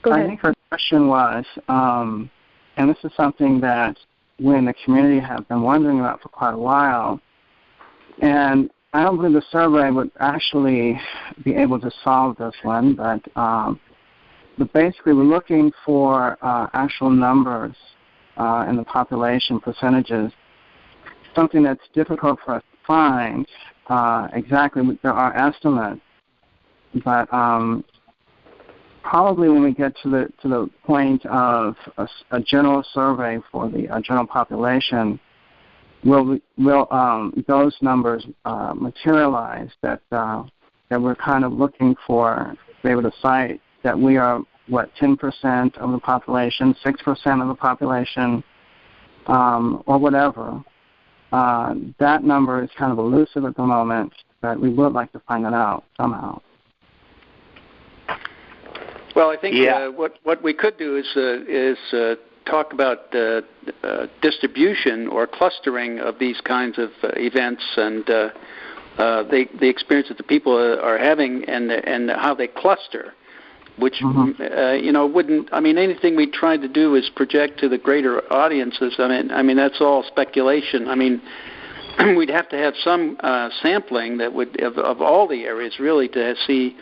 S6: Go ahead.
S1: I think her question was, and this is something that we in the community have been wondering about for quite a while, and I don't believe the survey would actually be able to solve this one, but basically we're looking for actual numbers in the population, percentages, something that's difficult for us to find exactly. There are estimates, but probably when we get to the point of a general survey for the general population, will those numbers materialize that we're kind of looking for, to be able to cite that we are 10% of the population, 6% of the population, or whatever. That number is kind of elusive at the moment, but we would like to find that out somehow.
S3: Well, I think what we could do is talk about distribution or clustering of these kinds of events and the experience that the people are having and how they cluster, which wouldn't. I mean, anything we tried to do is project to the greater audiences. I mean that's all speculation. I mean, we'd have to have some sampling that would of all the areas really to see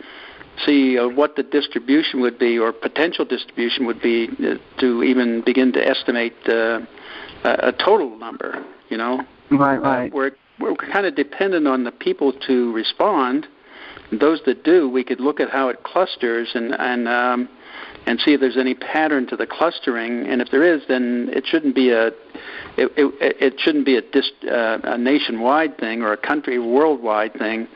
S3: what the distribution would be or potential distribution would be to even begin to estimate a total number, you know.
S1: Right.
S3: We're kind of dependent on the people to respond. And those that do, we could look at how it clusters and see if there's any pattern to the clustering. And if there is, then it shouldn't be a nationwide thing or a country worldwide thing.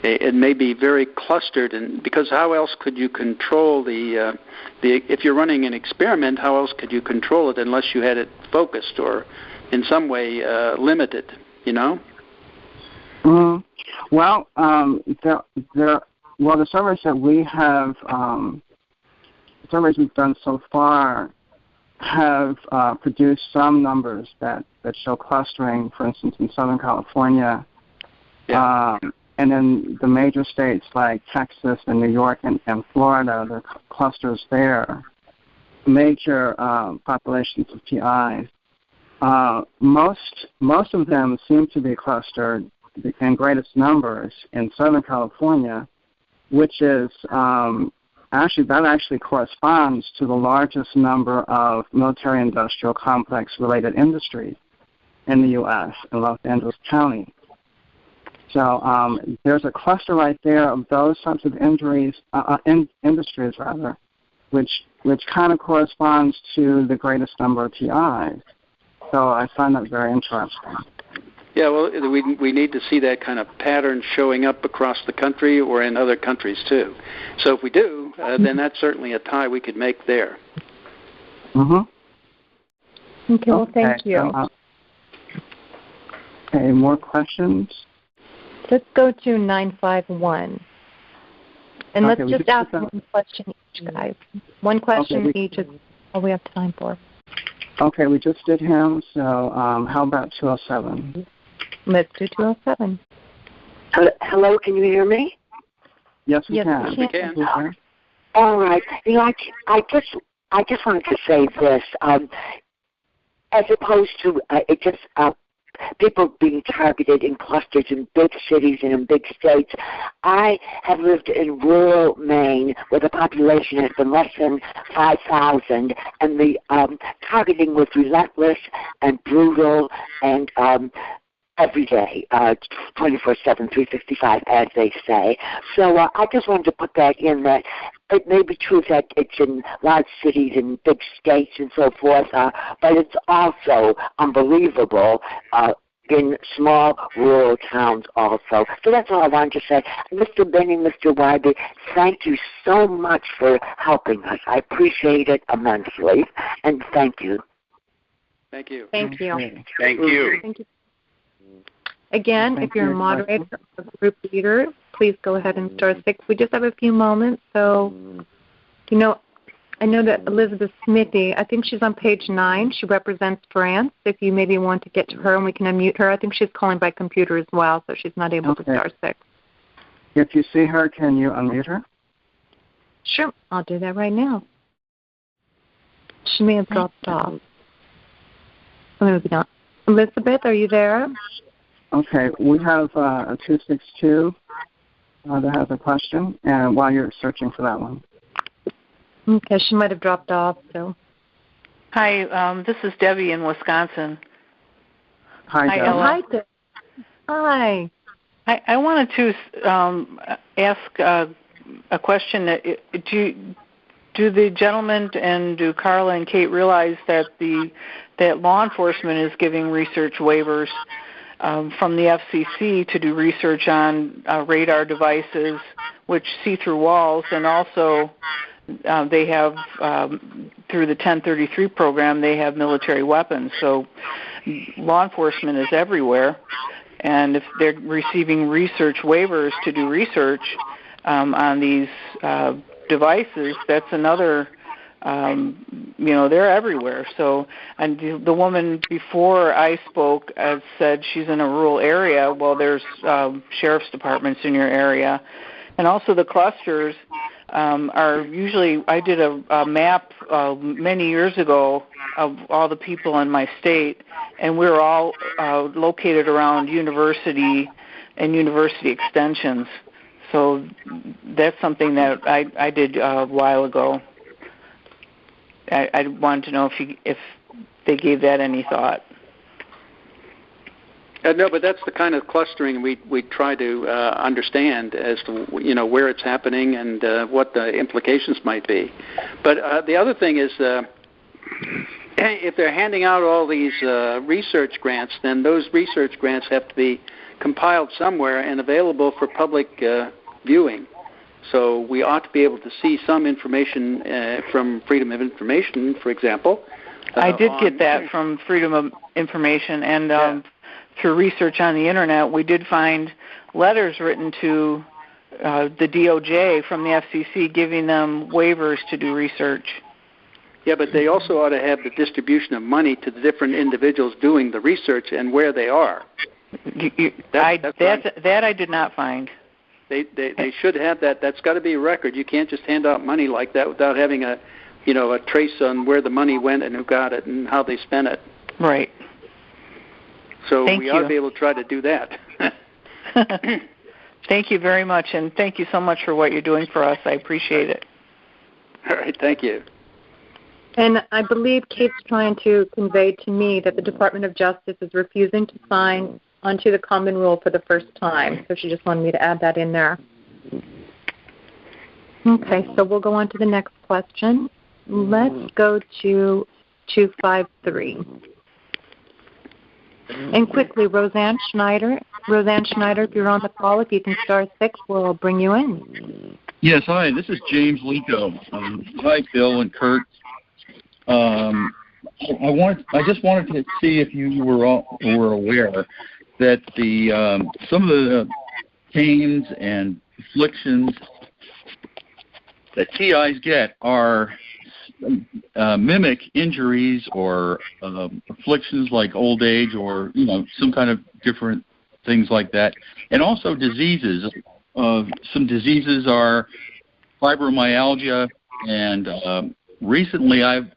S3: It may be very clustered, and because how else could you control the if you're running an experiment, how else could you control it unless you had it focused or in some way limited, you know?
S1: Well, the surveys that we have, surveys we've done so far have produced some numbers that show clustering, for instance, in Southern California.
S3: Yeah.
S1: And in the major states like Texas and New York and Florida, there are clusters there, major populations of TIs. Most of them seem to be clustered in greatest numbers in Southern California, which is actually corresponds to the largest number of military-industrial complex-related industries in the U.S. in Los Angeles County. So there's a cluster right there of those types of industries, which kind of corresponds to the greatest number of TIs. So I find that very interesting.
S3: Yeah, well, we need to see that kind of pattern showing up across the country or in other countries too. So if we do, then that's certainly a tie we could make there.
S1: Mm-hmm.
S6: Okay, well, thank you.
S1: Okay, more questions?
S6: Let's go to 951. And let's just ask one question each, guys. One question each is all we have time for.
S1: Okay, we just did him, so how about 207?
S6: Let's do 207.
S14: Hello, can you hear me?
S1: Yes, we
S6: can.
S3: We can.
S14: All right. You know, I just wanted to say this. As opposed to people being targeted in clusters in big cities and in big states, I have lived in rural Maine where the population has been less than 5,000, and the targeting was relentless and brutal and every day, 24/7, 365, as they say. So I just wanted to put that in, that it may be true that it's in large cities and big states and so forth, but it's also unbelievable in small rural towns also. So that's all I wanted to say. Mr. Binney, Mr. Wiebe, thank you so much for helping us. I appreciate it immensely, and thank you.
S3: Thank you.
S6: Thank you.
S4: Thank you.
S6: Thank you. Again, if you're a moderator or a group leader, please go ahead and star 6. We just have a few moments, so, I know that Elizabeth Smithy, I think she's on page 9. She represents France. If you maybe want to get to her and we can unmute her. I think she's calling by computer as well, so she's not able to star 6.
S1: If you see her, can you unmute her?
S6: Sure, I'll do that right now. She may have dropped off. Or maybe not. Elizabeth, are you there?
S1: Okay, we have a 262 that has a question, and while you're searching for that one.
S6: Okay, she might have dropped off. So,
S15: hi, this is Debbie in Wisconsin.
S1: Hi, Debbie.
S6: Hi, Debbie. Hi.
S15: I wanted to ask a question. Do the gentleman and do Karla and Cait realize that that law enforcement is giving research waivers from the FCC to do research on radar devices which see through walls, and also they have, through the 1033 program, they have military weapons. So law enforcement is everywhere, and if they're receiving research waivers to do research on these devices, that's another, they're everywhere. So, and the woman before I spoke said she's in a rural area. Well, there's sheriff's departments in your area. And also the clusters are usually, I did a map many years ago of all the people in my state, and we're all located around university and university extensions. So that's something that I did a while ago. I wanted to know if they gave that any thought.
S3: No, but that's the kind of clustering we try to understand as to where it's happening and what the implications might be. But the other thing is, if they're handing out all these research grants, then those research grants have to be compiled somewhere and available for public viewing. So we ought to be able to see some information from Freedom of Information, for example.
S15: I did get that from Freedom of Information, and through research on the internet, we did find letters written to the DOJ from the FCC giving them waivers to do research.
S3: Yeah, but they also ought to have the distribution of money to the different individuals doing the research and where they are.
S15: That I did not find.
S3: They should have that. That's got to be a record. You can't just hand out money like that without having a trace on where the money went and who got it and how they spent it.
S15: Right.
S3: So we ought to be able to try to do that.
S15: Thank you very much, and thank you so much for what you're doing for us. I appreciate it.
S3: All right, thank you.
S6: And I believe Cait's trying to convey to me that the Department of Justice is refusing to sign onto the common rule for the first time. So she just wanted me to add that in there. Okay, so we'll go on to the next question. Let's go to 253. And quickly, Roseanne Schneider. Roseanne Schneider, if you're on the call, if you can star 6, we'll bring you in.
S16: Yes, hi, this is James Lico. Hi, Bill and Kurt. I just wanted to see if you were aware that some of the pains and afflictions that TIs get are mimic injuries or afflictions like old age or some kind of different things like that, and also diseases. Some diseases are fibromyalgia, and recently I've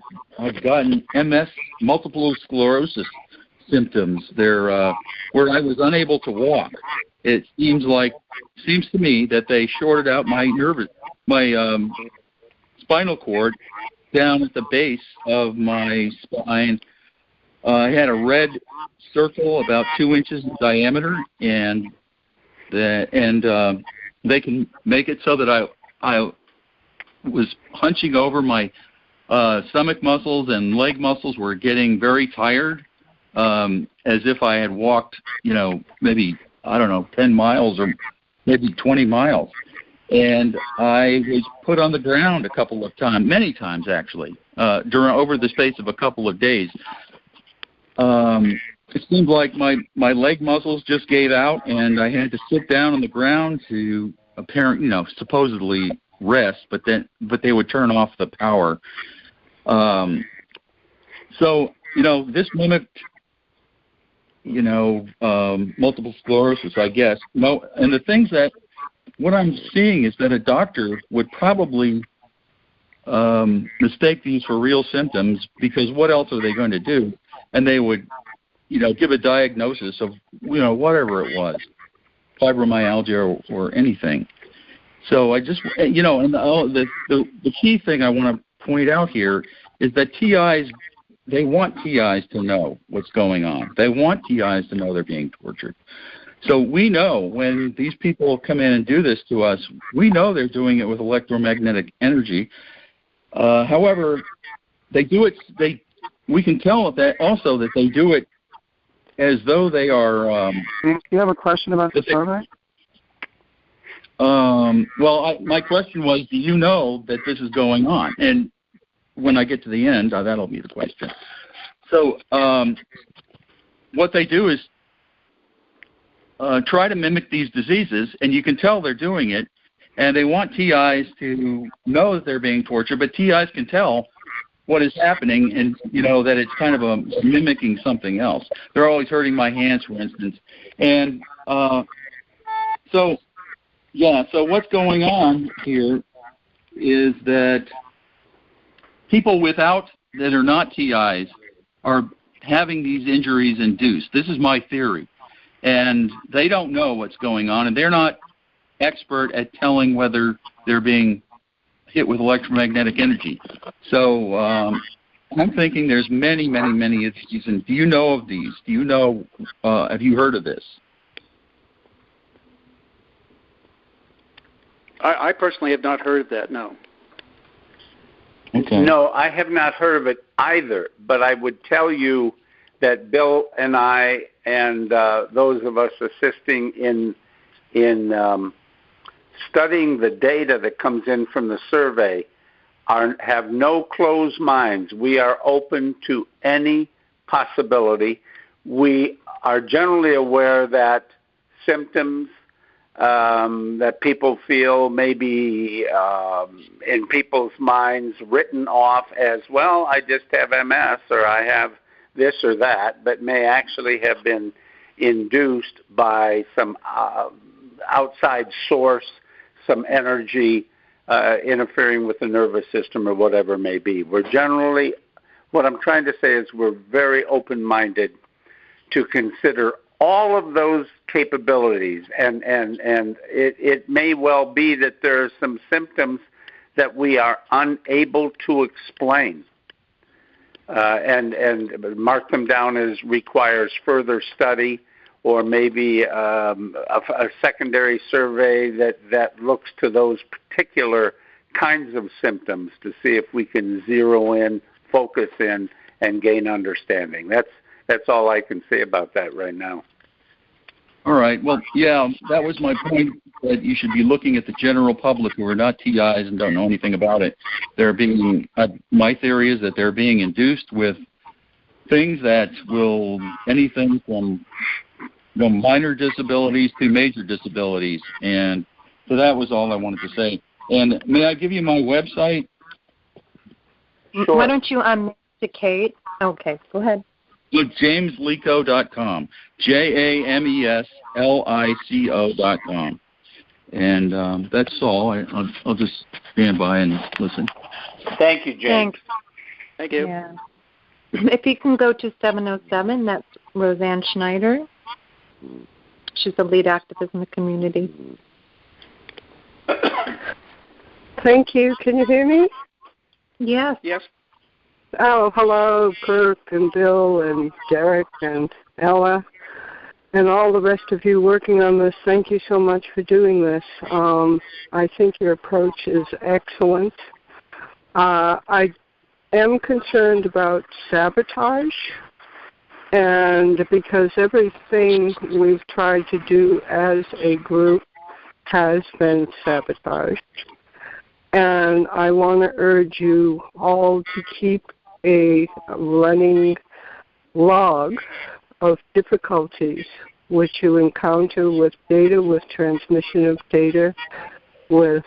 S16: gotten MS, multiple sclerosis symptoms. They're where I was unable to walk. It seems to me that they shorted out my spinal cord down at the base of my spine. I had a red circle about 2 inches in diameter, and they can make it so that I was hunching over. My stomach muscles and leg muscles were getting very tired, as if I had walked, maybe, 10 miles or maybe 20 miles. And I was put on the ground a couple of times, many times actually, over the space of a couple of days. It seemed like my leg muscles just gave out, and I had to sit down on the ground to supposedly rest, but they would turn off the power. So this mimicked multiple sclerosis, I guess. And the things that what I'm seeing is that a doctor would probably mistake these for real symptoms, because what else are they going to do? And they would, give a diagnosis of, whatever it was, fibromyalgia or anything. So I just, and the key thing I want to point out here is that TIs, they want TIs to know what's going on. They want TIs to know they're being tortured. So we know when these people come in and do this to us, we know they're doing it with electromagnetic energy. However, they do it. We can tell that also that they do it as though they are.
S1: Do you have a question about the survey?
S16: My question was, do you know that this is going on? And when I get to the end, that'll be the question. So what they do is try to mimic these diseases, and you can tell they're doing it, and they want TIs to know that they're being tortured, but TIs can tell what is happening and, that it's kind of mimicking something else. They're always hurting my hands, for instance. And so what's going on here is that people that are not TIs are having these injuries induced. This is my theory. And they don't know what's going on, and they're not expert at telling whether they're being hit with electromagnetic energy. So I'm thinking there's many, many, many of these. And do you know of these? Do you know, have you heard of this?
S3: I personally have not heard of that, no.
S16: Okay.
S4: No, I have not heard of it either, but I would tell you that Bill and I and those of us assisting in studying the data that comes in from the survey have no closed minds. We are open to any possibility. we are generally aware that symptoms that people feel may be in people's minds written off as, well, I just have MS or I have this or that, but may actually have been induced by some outside source, some energy interfering with the nervous system or whatever it may be. We're generally, what I'm trying to say is we're very open-minded to consider all of those capabilities, and it may well be that there are some symptoms that we are unable to explain, and mark them down as requires further study, or maybe a secondary survey that looks to those particular kinds of symptoms to see if we can zero in, focus in, and gain understanding. That's all I can say about that right now.
S16: All right. Well, yeah, that was my point, that you should be looking at the general public who are not TIs and don't know anything about it. They're being, my theory is that they're being induced with things that will, anything from minor disabilities to major disabilities. And so that was all I wanted to say. And may I give you my website?
S6: Sure. Why don't you to Cait? Okay, go ahead.
S16: Look, JamesLico.com, JamesLico.com. And that's all. I'll just stand by and listen.
S4: Thank you, James.
S6: Thanks.
S3: Thank you.
S6: Yeah. If you can go to 707, that's Roseanne Schneider. She's a lead activist in the community.
S17: Thank you. Can you hear me?
S6: Yes.
S3: Yes.
S17: Oh, hello, Kirk and Bill and Derek and Ella and all the rest of you working on this. Thank you so much for doing this. I think your approach is excellent. I am concerned about sabotage, and because everything we've tried to do as a group has been sabotaged. And I want to urge you all to keep a running log of difficulties which you encounter with data, with transmission of data, with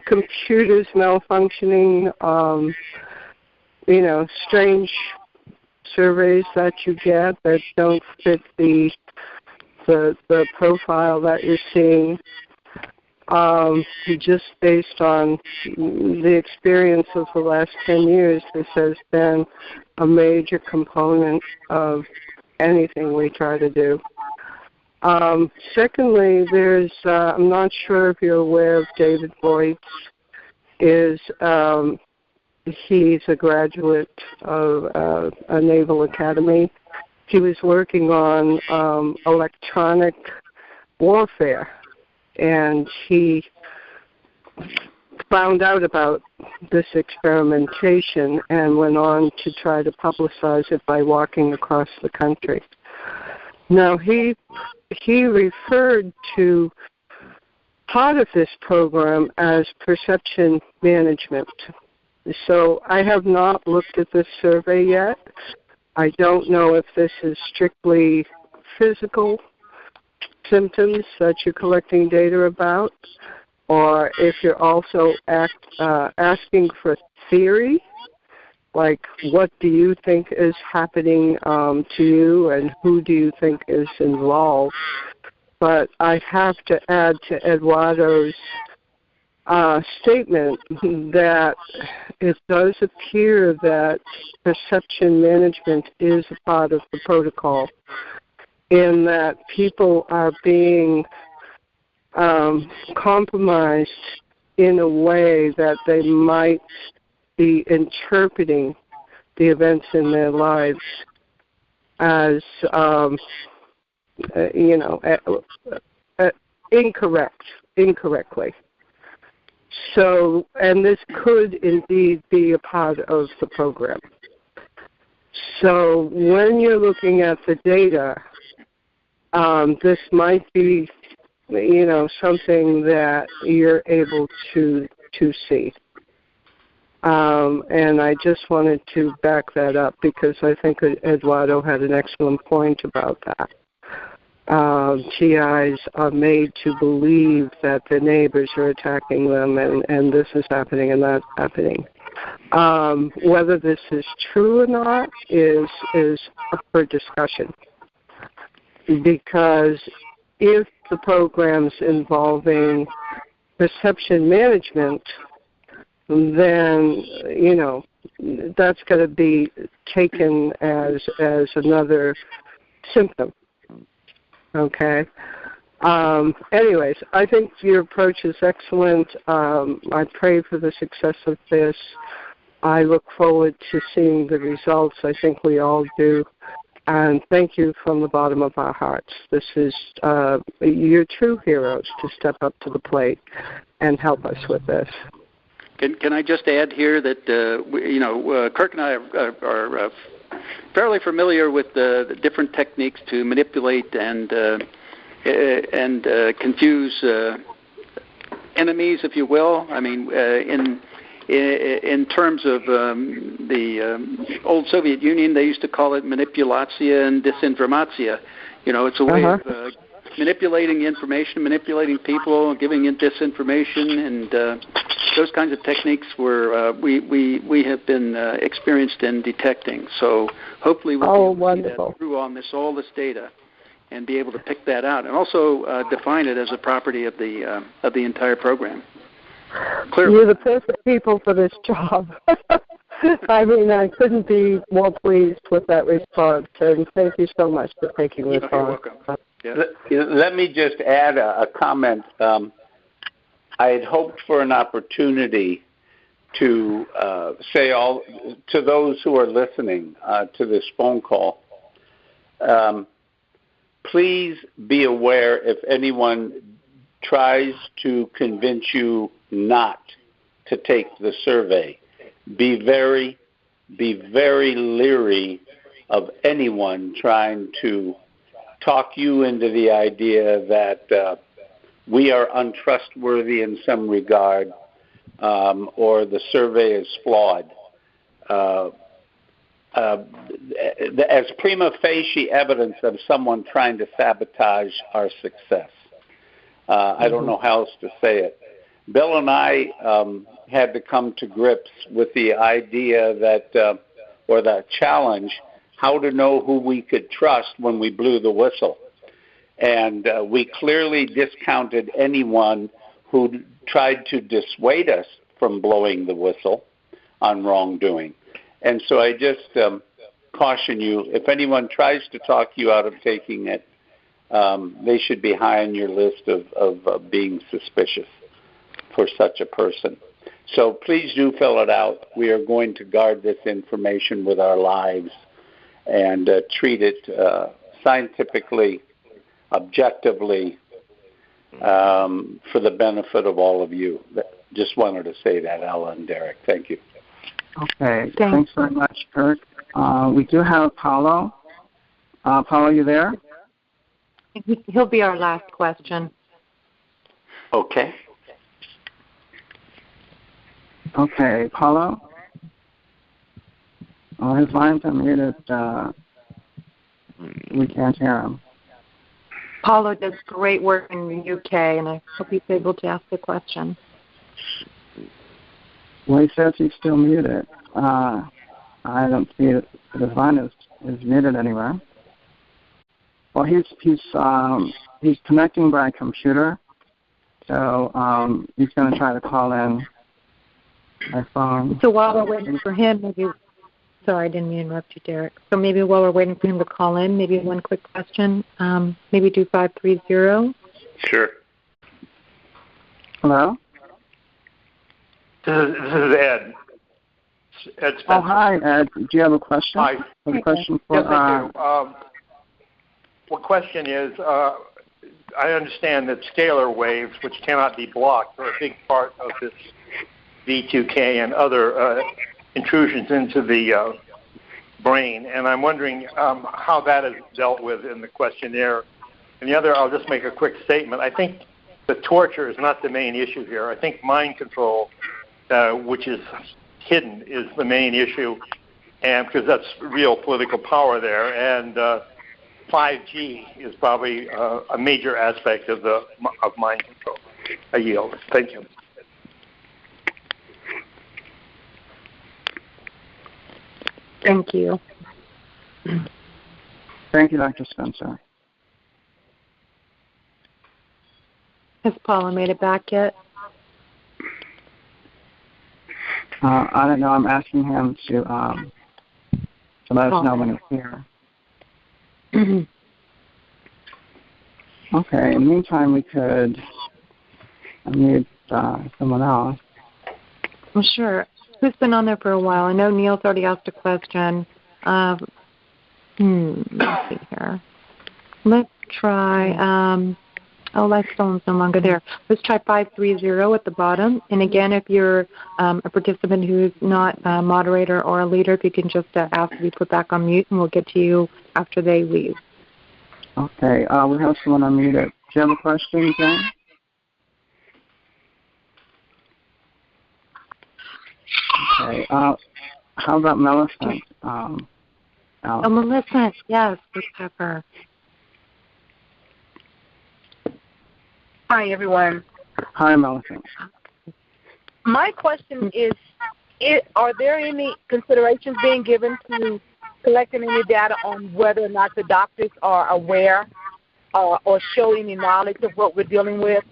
S17: computers malfunctioning, strange surveys that you get that don't fit the profile that you're seeing. Just based on the experience of the last 10 years, this has been a major component of anything we try to do. Secondly, there's, I'm not sure if you're aware of David Boyce, he's a graduate of a Naval Academy. He was working on electronic warfare. And he found out about this experimentation and went on to try to publicize it by walking across the country. Now, he referred to part of this program as perception management. So I have not looked at this survey yet. I don't know if this is strictly physical symptoms that you're collecting data about, or if you're also asking for theory, like what do you think is happening to you and who do you think is involved. But I have to add to Eduardo's statement that it does appear that perception management is a part of the protocol, in that people are being compromised in a way that they might be interpreting the events in their lives as, incorrectly. So, and this could indeed be a part of the program. So when you're looking at the data, this might be, something that you're able to see. And I just wanted to back that up because I think Eduardo had an excellent point about that. TIs are made to believe that their neighbors are attacking them, and this is happening and that's happening. Whether this is true or not is up for discussion. Because if the programs involving perception management, then, that's going to be taken as another symptom. Okay. Anyways, I think your approach is excellent. I pray for the success of this. I look forward to seeing the results. I think we all do. And thank you from the bottom of our hearts. This is, you're true heroes to step up to the plate and help us with this.
S3: Can I just add here that, Kirk and I are fairly familiar with the different techniques to manipulate and confuse enemies, if you will. I mean, in terms of the old Soviet Union, they used to call it manipulatia and disinformatia. It's a way of manipulating information, manipulating people, giving in disinformation, and those kinds of techniques were we have been experienced in detecting. So hopefully we'll be able to see that through all this data, and be able to pick that out, and also define it as a property of the entire program. Clearly.
S17: You're the perfect people for this job. I mean, I couldn't be more pleased with that response, and thank you so much for taking the time.
S3: You're welcome. Yeah.
S4: Let me just add a comment. I had hoped for an opportunity to say to those who are listening to this phone call, please be aware if anyone tries to convince you not to take the survey. Be very leery of anyone trying to talk you into the idea that we are untrustworthy in some regard, or the survey is flawed. As prima facie evidence of someone trying to sabotage our success. I don't know how else to say it. Bill and I had to come to grips with the idea that, or the challenge, how to know who we could trust when we blew the whistle. And we clearly discounted anyone who tried to dissuade us from blowing the whistle on wrongdoing. And so I just caution you, if anyone tries to talk you out of taking it, they should be high on your list of being suspicious for such a person. So please do fill it out. We are going to guard this information with our lives and treat it scientifically, objectively, for the benefit of all of you. Just wanted to say that, Ella and Derek. Thank you.
S1: Okay. Thanks very much, Kirk. We do have Paulo. Paulo, you there?
S6: He'll be our last question.
S4: Okay.
S1: Okay, Paulo? Oh, his line's unmuted. We can't hear him.
S6: Paulo does great work in the UK, and I hope he's able to ask a question.
S1: Well, he says he's still muted. I don't see it. His line is muted anywhere. Well, he's connecting by computer, so he's going to try to call in by phone.
S6: So while we're waiting for him, sorry, I didn't mean to interrupt you, Derek. So maybe while we're waiting for him to call in, maybe one quick question. Maybe do 530.
S4: Sure.
S1: Hello?
S18: This is Ed. Ed Spencer.
S1: Oh, hi, Ed. Do you have a question?
S18: Hi.
S1: A question for
S18: yes, I do. What question is, I understand that scalar waves, which cannot be blocked, are a big part of this V2K and other intrusions into the brain. And I'm wondering how that is dealt with in the questionnaire. And the other, I'll just make a quick statement. I think the torture is not the main issue here. I think mind control, which is hidden is the main issue, and because that's real political power there. And 5G is probably a major aspect of mind control. I yield. Thank you.
S6: Thank you.
S1: Thank you, Dr. Spencer.
S6: Has Paula made it back yet?
S1: I don't know. I'm asking him to let us know when he's here. Okay. In the meantime, we could unmute someone else.
S6: Well, sure. Who's been on there for a while? I know Neil's already asked a question. Let's see here. Let's try. Lifestone's no longer there. Let's try 530 at the bottom. And again, if you're a participant who's not a moderator or a leader, if you can just ask to be put back on mute, and we'll get to you after they leave.
S1: Okay. We have someone unmuted. Do you have a question, Jen? Okay. How about Millicent?
S6: Millicent, yes, please have her.
S19: Hi, everyone.
S1: Hi, Millicent.
S19: My question is, are there any considerations being given to collecting any data on whether or not the doctors are aware or show any knowledge of what we're dealing with?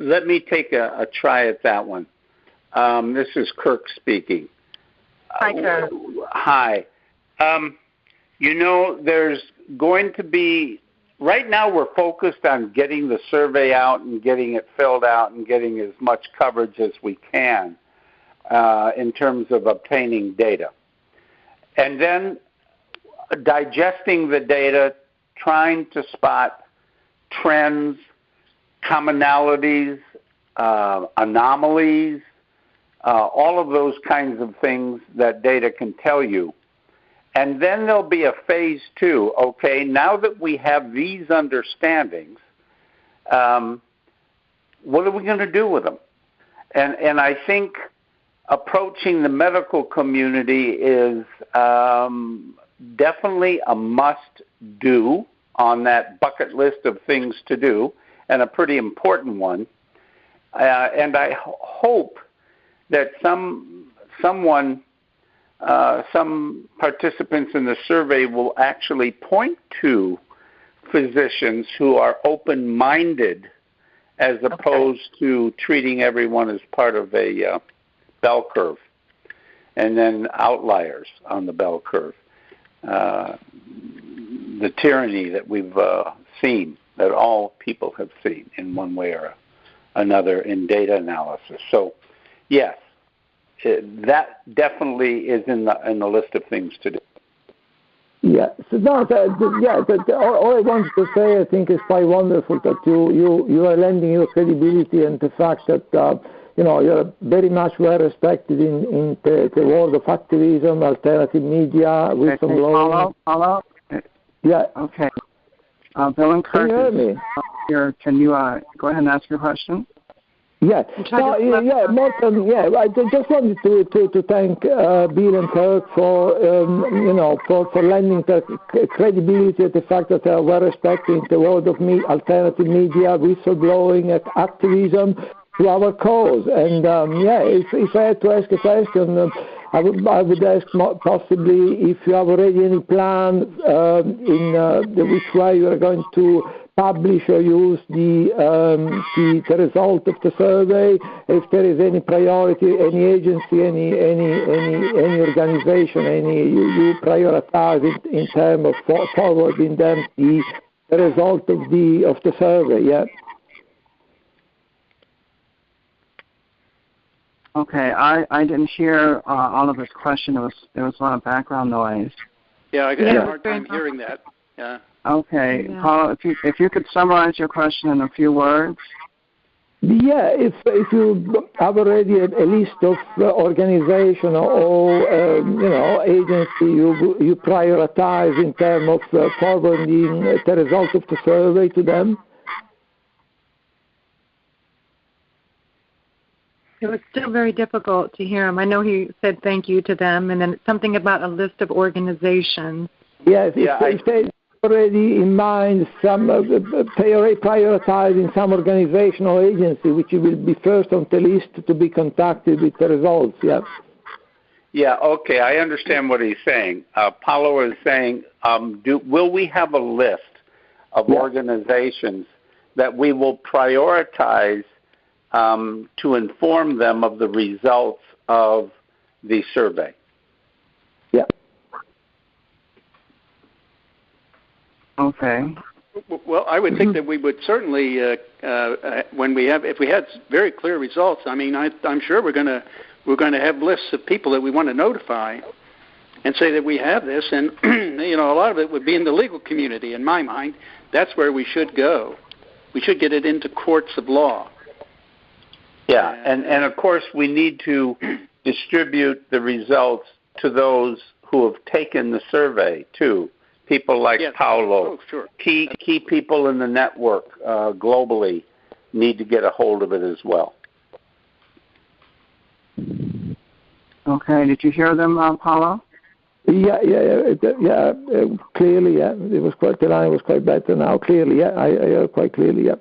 S4: Let me take a try at that one. This is Kirk speaking.
S19: Hi, Kirk.
S4: Hi. There's going to be, right now we're focused on getting the survey out and getting it filled out and getting as much coverage as we can in terms of obtaining data. And then digesting the data, trying to spot trends, commonalities, anomalies, all of those kinds of things that data can tell you. And then there'll be a phase two. Okay, now that we have these understandings, what are we going to do with them? And I think approaching the medical community is definitely a must-do on that bucket list of things to do, and a pretty important one. And I hope that some participants in the survey will actually point to physicians who are open-minded as opposed to treating everyone as part of a bell curve and then outliers on the bell curve. The tyranny that we've seen, that all people have seen in one way or another in data analysis. So, yes, that definitely is in the list of things to do.
S20: Yeah. So no, all I wanted to say, I think, is quite wonderful that you are lending your credibility and the fact that you're very much well respected in the world of activism, alternative media, whistleblowing.
S1: Hello.
S20: Yeah.
S1: Okay. Bill and Kirk,
S20: can you hear me?
S1: Here. Can you go ahead and ask your question?
S20: Yeah. Morton. Yeah, I just wanted to thank Bill and Kirk for for lending the credibility of the fact that they are well respected in the world of alternative media, whistleblowing, activism to our cause. And if I had to ask a question, I would ask possibly if you have already any plan in which way you are going to publish or use the result of the survey, if there is any priority, any agency, any organization, you prioritize in terms of forwarding them the result of the survey. Yeah.
S1: Okay, I didn't hear all of his question. There was a lot of background noise.
S3: Yeah, I had a hard time hearing that. Yeah.
S1: Okay, Paula, if you could summarize your question in a few words.
S20: Yeah, if you have already a list of organization or agency you prioritize in terms of forwarding the result of the survey to them.
S6: It was still very difficult to hear him. I know he said thank you to them, and then something about a list of organizations.
S20: Yes, it says already in mind some prioritizing some organization or agency which will be first on the list to be contacted with the results. Yeah.
S4: Yeah. Okay, I understand what he's saying. Paulo is saying, will we have a list of organizations that we will prioritize to inform them of the results of the survey?
S20: Yeah.
S1: Okay.
S3: Well, I would think that we would certainly, if we had very clear results. I mean, I'm sure we're going to have lists of people that we want to notify, and say that we have this, and a lot of it would be in the legal community. In my mind, that's where we should go. We should get it into courts of law.
S4: Yeah, and of course we need to distribute the results to those who have taken the survey too. People like Paulo, key people in the network globally need to get a hold of it as well.
S1: Okay, did you hear them, Paulo?
S20: Yeah, clearly, yeah. It was quite, the line was quite better now. Clearly, yeah, I heard quite clearly, yeah.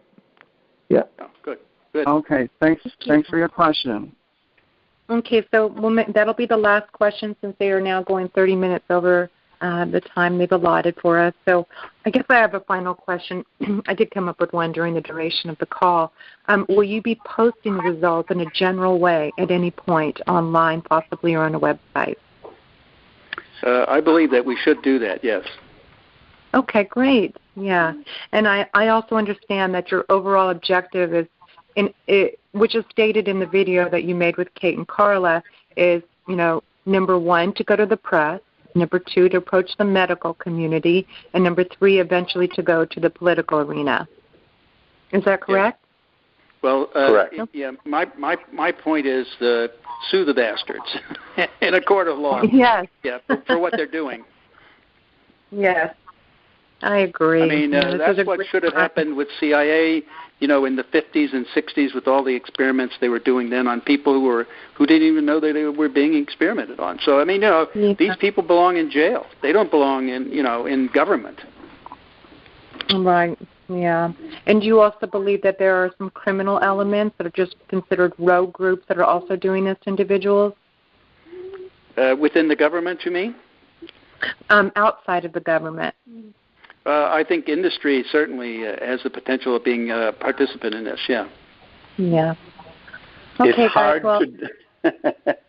S20: Yeah.
S3: Oh, good.
S1: Okay, thanks for your question.
S6: Okay, so that'll be the last question since they are now going 30 minutes over the time they've allotted for us. So I guess I have a final question. I did come up with one during the duration of the call. Will you be posting the results in a general way at any point online, possibly, or on a website?
S3: I believe that we should do that, yes.
S6: Okay, great. Yeah. And I also understand that your overall objective is, which is stated in the video that you made with Cait and Karla, is, number one, to go to the press, number two, to approach the medical community, and number three, eventually to go to the political arena. Is that correct?
S3: Yes. Well,
S4: correct.
S3: Yeah. My point is sue the bastards in a court of law.
S6: Yes.
S3: Yeah, for what they're doing.
S6: Yes, I agree.
S3: I mean, that's what should have happened with CIA. In the 50s and 60s, with all the experiments they were doing then on people who didn't even know that they were being experimented on. So I mean, these people belong in jail. They don't belong in government.
S6: Right. Yeah. And do you also believe that there are some criminal elements that are just considered rogue groups that are also doing this to individuals?
S3: Within the government, you mean?
S6: Outside of the government.
S3: I think industry certainly has the potential of being a participant in this, yeah.
S6: Yeah. Okay,
S4: it's hard
S6: guys,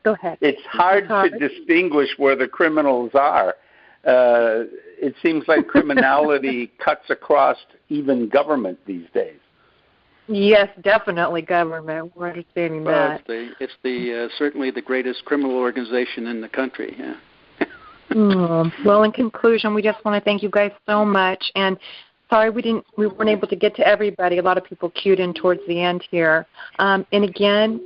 S6: go ahead.
S4: It's hard to distinguish where the criminals are. It seems like criminality cuts across even government these days.
S6: Yes, definitely government. We're understanding that.
S3: It's certainly the greatest criminal organization in the country, yeah.
S6: Well, in conclusion, we just want to thank you guys so much. And sorry we weren't able to get to everybody. A lot of people queued in towards the end here. And again,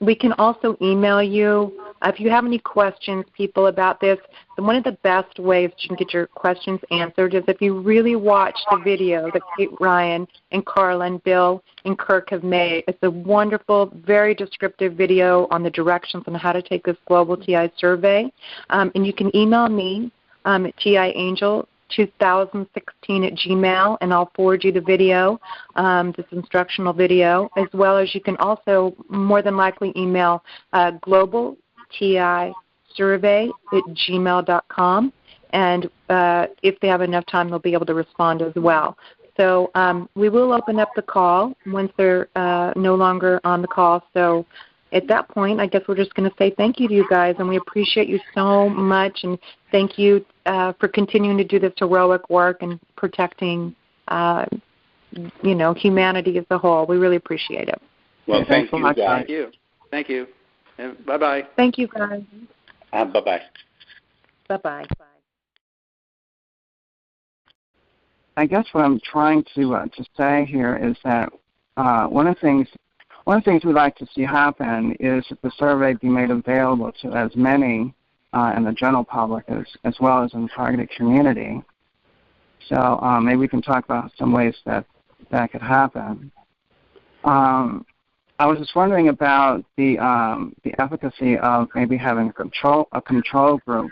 S6: we can also email you if you have any questions, people, about this. One of the best ways you can get your questions answered is if you really watch the video that Cait, Ryan, and Karla, and Bill, and Kirk have made. It's a wonderful, very descriptive video on the directions on how to take this global TI survey. And you can email me at tiangel2016@gmail, and I'll forward you the video, this instructional video, as well as you can also more than likely email globaltisurvey@gmail.com, and if they have enough time, they'll be able to respond as well. So we will open up the call once they're no longer on the call. So at that point, I guess we're just going to say thank you to you guys, and we appreciate you so much, and thank you for continuing to do this heroic work and protecting, humanity as a whole. We really appreciate it.
S4: Well, thank you, guys.
S3: Thank you. Bye-bye.
S6: Thank you, guys.
S4: Bye-bye.
S6: Bye-bye.
S1: I guess what I'm trying to say here is that one of the things we'd like to see happen is that the survey be made available to as many in the general public as well as in the targeted community. So maybe we can talk about some ways that could happen. I was just wondering about the efficacy of maybe having a control group,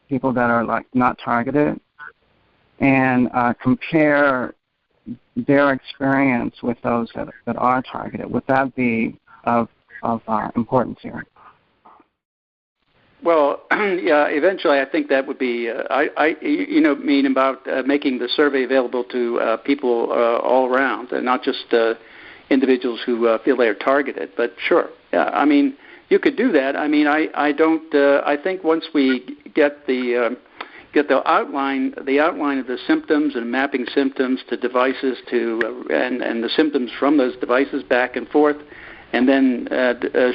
S1: people that are like not targeted, and compare their experience with those that are targeted. Would that be of importance here?
S3: Well, yeah. Eventually, I think that would be. Mean about making the survey available to people all around, and not just individuals who feel they are targeted. But sure, yeah. I mean, you could do that. I mean, I don't. I think once we get the outline of the symptoms and mapping symptoms to devices and the symptoms from those devices back and forth, and then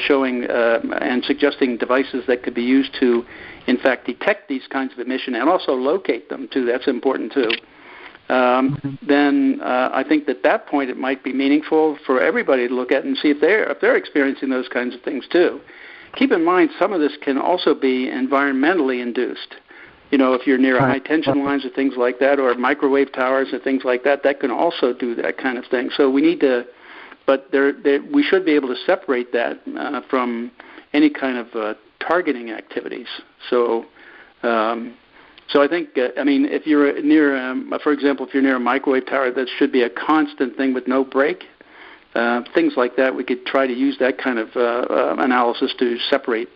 S3: showing and suggesting devices that could be used to, in fact, detect these kinds of emission and also locate them too. That's important too. Then I think at that point it might be meaningful for everybody to look at and see if they're experiencing those kinds of things too. Keep in mind, some of this can also be environmentally induced. If you're near high tension lines or things like that, or microwave towers or things like that, that can also do that kind of thing. So we need to. But we should be able to separate that from any kind of targeting activities. So I think, if you're near, for example, if you're near a microwave tower, that should be a constant thing with no break. Things like that, we could try to use that kind of analysis to separate.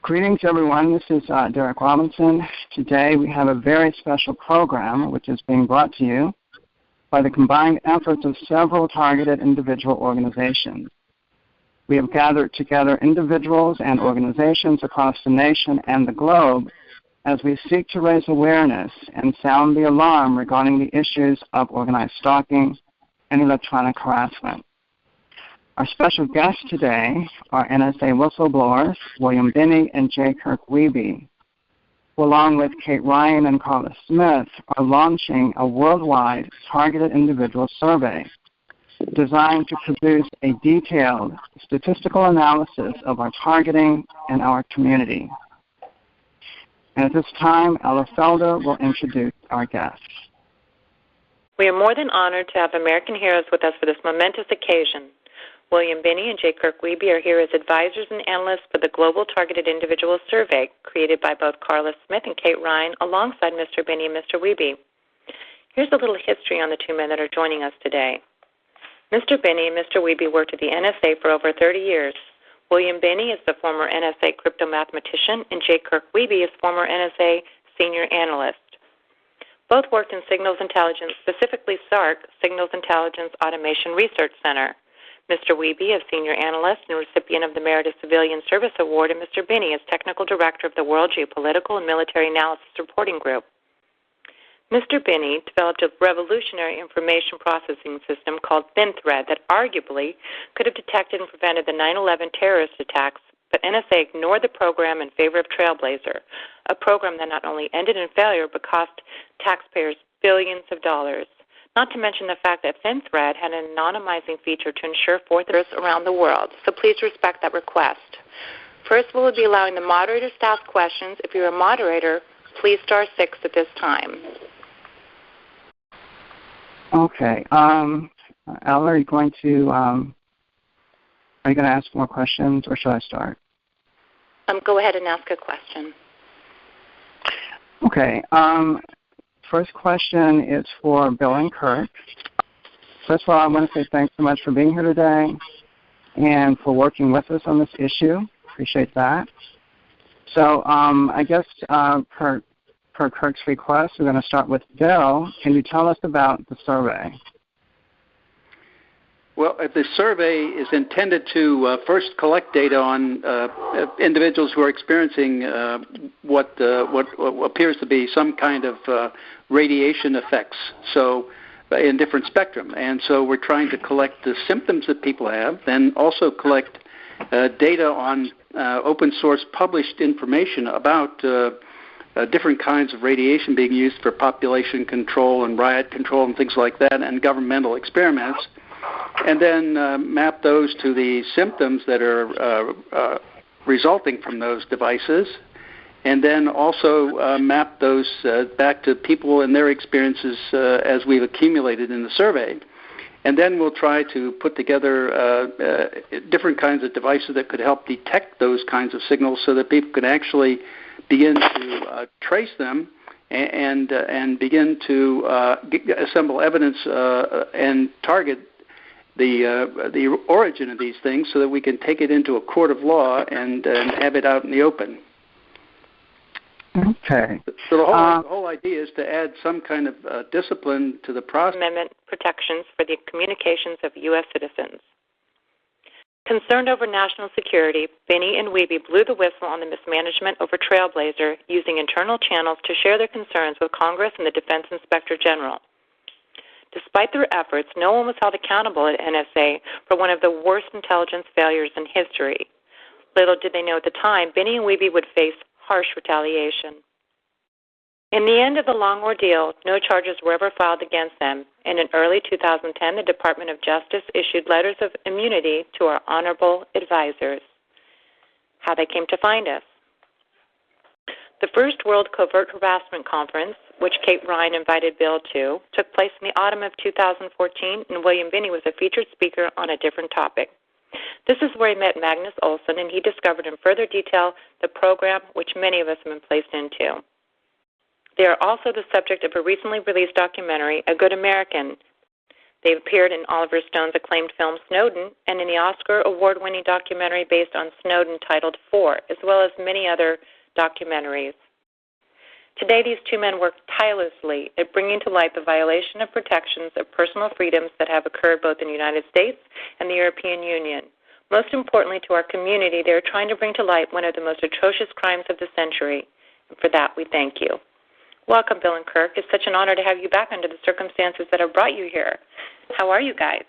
S1: Greetings, everyone. This is Derek Robinson. Today we have a very special program which is being brought to you by the combined efforts of several targeted individual organizations. We have gathered together individuals and organizations across the nation and the globe as we seek to raise awareness and sound the alarm regarding the issues of organized stalking and electronic harassment. Our special guests today are NSA Whistleblowers, William Binney and J. Kirk Wiebe, who, along with Cait Ryan and Karla Smith, are launching a worldwide targeted individual survey designed to produce a detailed statistical analysis of our targeting in our community. And at this time, Ella Felder will introduce our guests.
S2: We are more than honored to have American heroes with us for this momentous occasion. William Binney and J. Kirk Wiebe are here as advisors and analysts for the Global Targeted Individual Survey, created by both Karla Smith and Cait Ryan, alongside Mr. Binney and Mr. Wiebe. Here's a little history on the two men that are joining us today. Mr. Binney and Mr. Wiebe worked at the NSA for over 30 years. William Binney is the former NSA crypto mathematician, and J. Kirk Wiebe is former NSA senior analyst. Both worked in signals intelligence, specifically SARC, Signals Intelligence Automation Research Center. Mr. Wiebe is Senior Analyst and recipient of the Meritorious Civilian Service Award, and Mr. Binney is Technical Director of the World Geopolitical and Military Analysis Reporting Group. Mr. Binney developed a revolutionary information processing system called ThinThread that arguably could have detected and prevented the 9/11 terrorist attacks, but NSA ignored the program in favor of Trailblazer, a program that not only ended in failure but cost taxpayers billions of dollars. Not to mention the fact that ThinThread had an anonymizing feature to ensure forthers around the world, so please respect that request. First, we'll be allowing the moderators to ask questions. If you're a moderator, please star 6 at this time.
S1: Okay. Ella, are you going to ask more questions, or should I start?
S2: Go ahead and ask a question.
S1: Okay. First question is for Bill and Kirk. First of all, I want to say thanks so much for being here today and for working with us on this issue. Appreciate that. So I guess per Kirk's request, we're going to start with Bill. Can you tell us about the survey?
S3: Well, the survey is intended to first collect data on individuals who are experiencing what appears to be some kind of radiation effects, so in different spectrum. And so we're trying to collect the symptoms that people have, then also collect data on open source published information about different kinds of radiation being used for population control and riot control and things like that, and governmental experiments. And then map those to the symptoms that are resulting from those devices, and then also map those back to people and their experiences as we've accumulated in the survey. And then we'll try to put together different kinds of devices that could help detect those kinds of signals so that people can actually begin to trace them and begin to assemble evidence and target the origin of these things so that we can take it into a court of law and have it out in the open.
S1: Okay.
S3: So the whole idea is to add some kind of discipline to the process.
S2: Amendment protections for the communications of U.S. citizens. Concerned over national security, Binney and Wiebe blew the whistle on the mismanagement over Trailblazer, using internal channels to share their concerns with Congress and the Defense Inspector General. Despite their efforts, no one was held accountable at NSA for one of the worst intelligence failures in history. Little did they know at the time, Binney and Wiebe would face harsh retaliation. In the end of the long ordeal, no charges were ever filed against them, and in early 2010, the Department of Justice issued letters of immunity to our honorable advisors. How they came to find us. The first World Covert Harassment Conference, which Cait Ryan invited Bill to, took place in the autumn of 2014, and William Binney was a featured speaker on a different topic. This is where he met Magnus Olson, and he discovered in further detail the program which many of us have been placed into. They are also the subject of a recently released documentary, A Good American. They appeared in Oliver Stone's acclaimed film Snowden and in the Oscar award-winning documentary based on Snowden titled 4, as well as many other documentaries. Today, these two men work tirelessly at bringing to light the violation of protections of personal freedoms that have occurred both in the United States and the European Union. Most importantly to our community, they are trying to bring to light one of the most atrocious crimes of the century. And for that, we thank you. Welcome, Bill and Kirk. It's such an honor to have you back under the circumstances that have brought you here. How are you guys?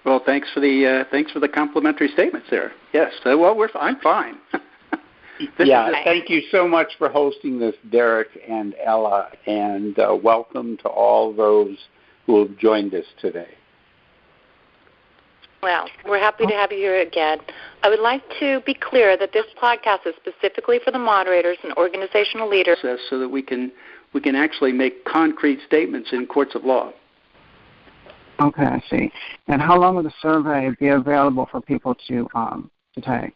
S3: Well, thanks for the complimentary statements there. Yes. I'm fine.
S4: Thank you so much for hosting this, Derek and Ella, and welcome to all those who have joined us today.
S2: Well, we're happy to have you here again. I would like to be clear that this podcast is specifically for the moderators and organizational leaders,
S3: so that we can actually make concrete statements in courts of law.
S1: Okay, I see. And how long will the survey be available for people to take?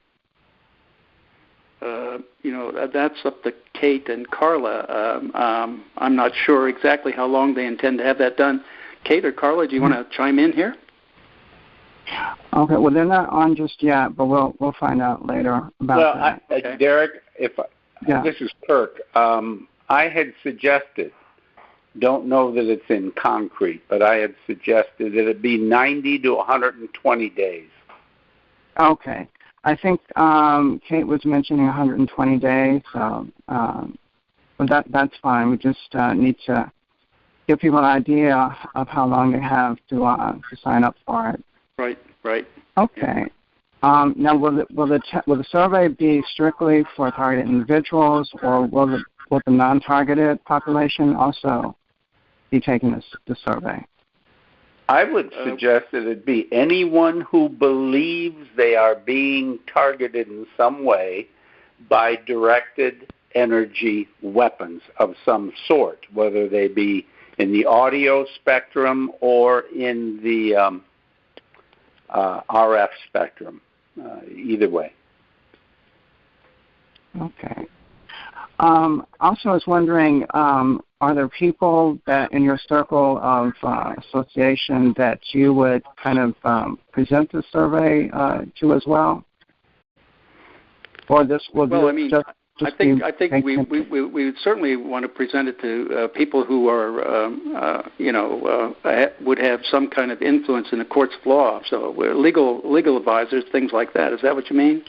S3: That's up to Cait and Karla. I'm not sure exactly how long they intend to have that done. Cait or Karla, do you want to chime in here?
S1: Okay, well, they're not on just yet, but we'll find out later about that.
S4: Derek, this is Kirk. I had suggested, don't know that it's in concrete, but I had suggested that it be 90 to 120 days.
S1: Okay. I think Cait was mentioning 120 days, so but that's fine. We just need to give people an idea of how long they have to sign up for it.
S3: Right.
S1: Okay. Now, will the survey be strictly for targeted individuals, or will the non-targeted population also be taking the survey?
S4: I would suggest that it be anyone who believes they are being targeted in some way by directed energy weapons of some sort, whether they be in the audio spectrum or in the RF spectrum, either way.
S1: Okay. Also, I was wondering, are there people that in your circle of association that you would kind of present the survey to as well? Or this will
S3: I think we would certainly want to present it to people who are, would have some kind of influence in the courts of law. So we're legal advisors, things like that. Is that what you mean?